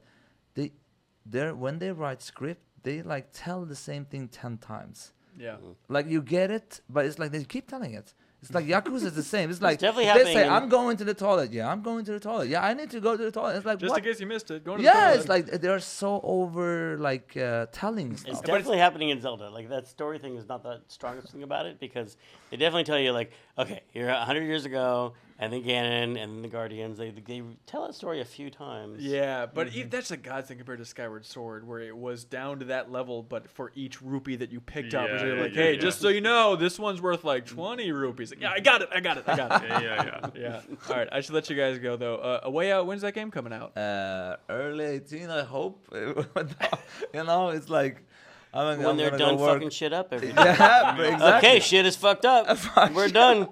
Speaker 4: when they write script, they like tell the same thing 10 times.
Speaker 1: Yeah.
Speaker 4: Like you get it, but it's like they keep telling it. It's like Yakuza is the same. It's like
Speaker 2: definitely
Speaker 4: they
Speaker 2: happening
Speaker 4: say,
Speaker 2: in-
Speaker 4: I'm going to the toilet. Yeah, I'm going to the toilet. Yeah, I need to go to the toilet. It's like,
Speaker 1: Just
Speaker 4: what?
Speaker 1: in case you missed it, go to the
Speaker 4: Yeah,
Speaker 1: toilet.
Speaker 4: it's like they're so over like telling
Speaker 2: It's
Speaker 4: stuff.
Speaker 2: definitely happening in Zelda. Like that story thing is not the strongest thing about it because they definitely tell you like, okay, you're 100 years ago, and then Ganon, and then the Guardians. They tell that story a few times.
Speaker 1: Yeah, but that's a god thing compared to Skyward Sword, where it was down to that level, but for each rupee that you picked up, it was like, hey, just so you know, this one's worth like 20 rupees. Like, yeah, I got it. Yeah. All right, I should let you guys go though. A Way Out, when's that game coming out?
Speaker 4: Early 18, I hope. You know, it's like
Speaker 2: When they're
Speaker 4: gonna
Speaker 2: done
Speaker 4: go work.
Speaker 2: fucking shit up every day.
Speaker 4: Yeah, but exactly.
Speaker 2: Okay, shit is fucked up. We're done.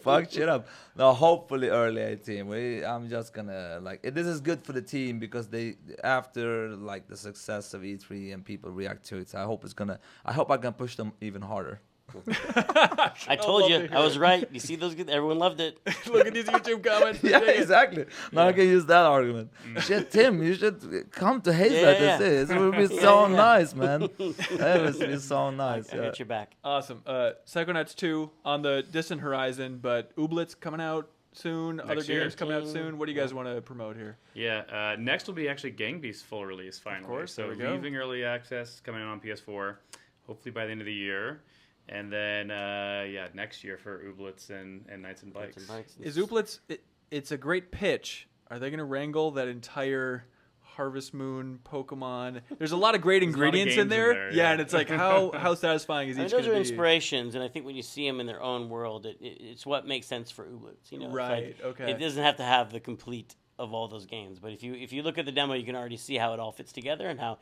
Speaker 4: Fuck shit up. No, hopefully early 18. I'm just gonna like this is good for the team because they after like the success of E3 and people react to it. So I hope I can push them even harder.
Speaker 2: I told you, I was right. You see those? Everyone loved it.
Speaker 1: Look at these YouTube comments.
Speaker 4: Yeah, exactly. Now I can use that argument. Shit, Tim, you should come to Hazelight
Speaker 2: Yeah.
Speaker 4: this. It would be so nice, man. That would be so nice.
Speaker 2: I got your back.
Speaker 1: Awesome. Psychonauts 2 on the distant horizon, but Ooblets coming out soon. Other
Speaker 3: year.
Speaker 1: games coming out soon. What do you guys want to promote here?
Speaker 3: Yeah, next will be actually Gang Beasts full release finally.
Speaker 1: Of course,
Speaker 3: so
Speaker 1: there we go.
Speaker 3: leaving early access, coming out on PS4, hopefully by the end of the year. And then, next year for Ooblets and Knights and Bikes.
Speaker 1: Is Ooblets? It's a great pitch. Are they going to wrangle that entire Harvest Moon Pokemon? There's a lot of great ingredients in there. Yeah, and it's like how satisfying is each
Speaker 2: those
Speaker 1: going to
Speaker 2: are
Speaker 1: be?
Speaker 2: inspirations, and I think when you see them in their own world, it's what makes sense for Ooblets. You know,
Speaker 1: Right.
Speaker 2: It's like,
Speaker 1: Okay.
Speaker 2: It doesn't have to have the complete of all those games, but if you look at the demo, you can already see how it all fits together and how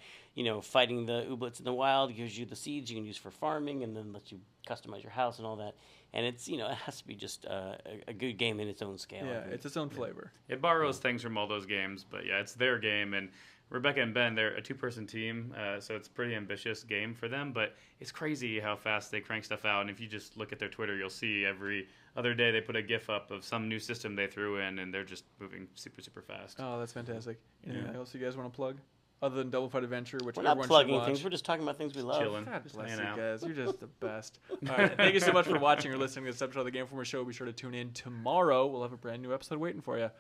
Speaker 2: fighting the Ooblets in the wild gives you the seeds you can use for farming, and then lets you customize your house and all that. And it's it has to be just a good game in its own scale.
Speaker 1: Yeah, it's its own flavor.
Speaker 3: It borrows things from all those games, but yeah, it's their game. And Rebecca and Ben, they're a two-person team, so it's a pretty ambitious game for them. But it's crazy how fast they crank stuff out. And if you just look at their Twitter, you'll see every other day they put a GIF up of some new system they threw in, and they're just moving super, super fast.
Speaker 1: Oh, that's fantastic. Anything else you guys want to plug? Other than Double Fight Adventure, which
Speaker 2: We're not
Speaker 1: everyone
Speaker 2: plugging
Speaker 1: should watch.
Speaker 2: things. We're just talking about things we love.
Speaker 3: Chilling.
Speaker 1: God
Speaker 3: Just
Speaker 1: bless
Speaker 3: hanging
Speaker 1: you
Speaker 3: out.
Speaker 1: guys. You're just the best. All right. Thank you so much for watching or listening to this episode of the Game Informer Show. Be sure to tune in tomorrow. We'll have a brand new episode waiting for you.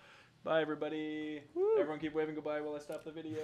Speaker 1: Bye, everybody. Everyone keep waving goodbye while I stop the video.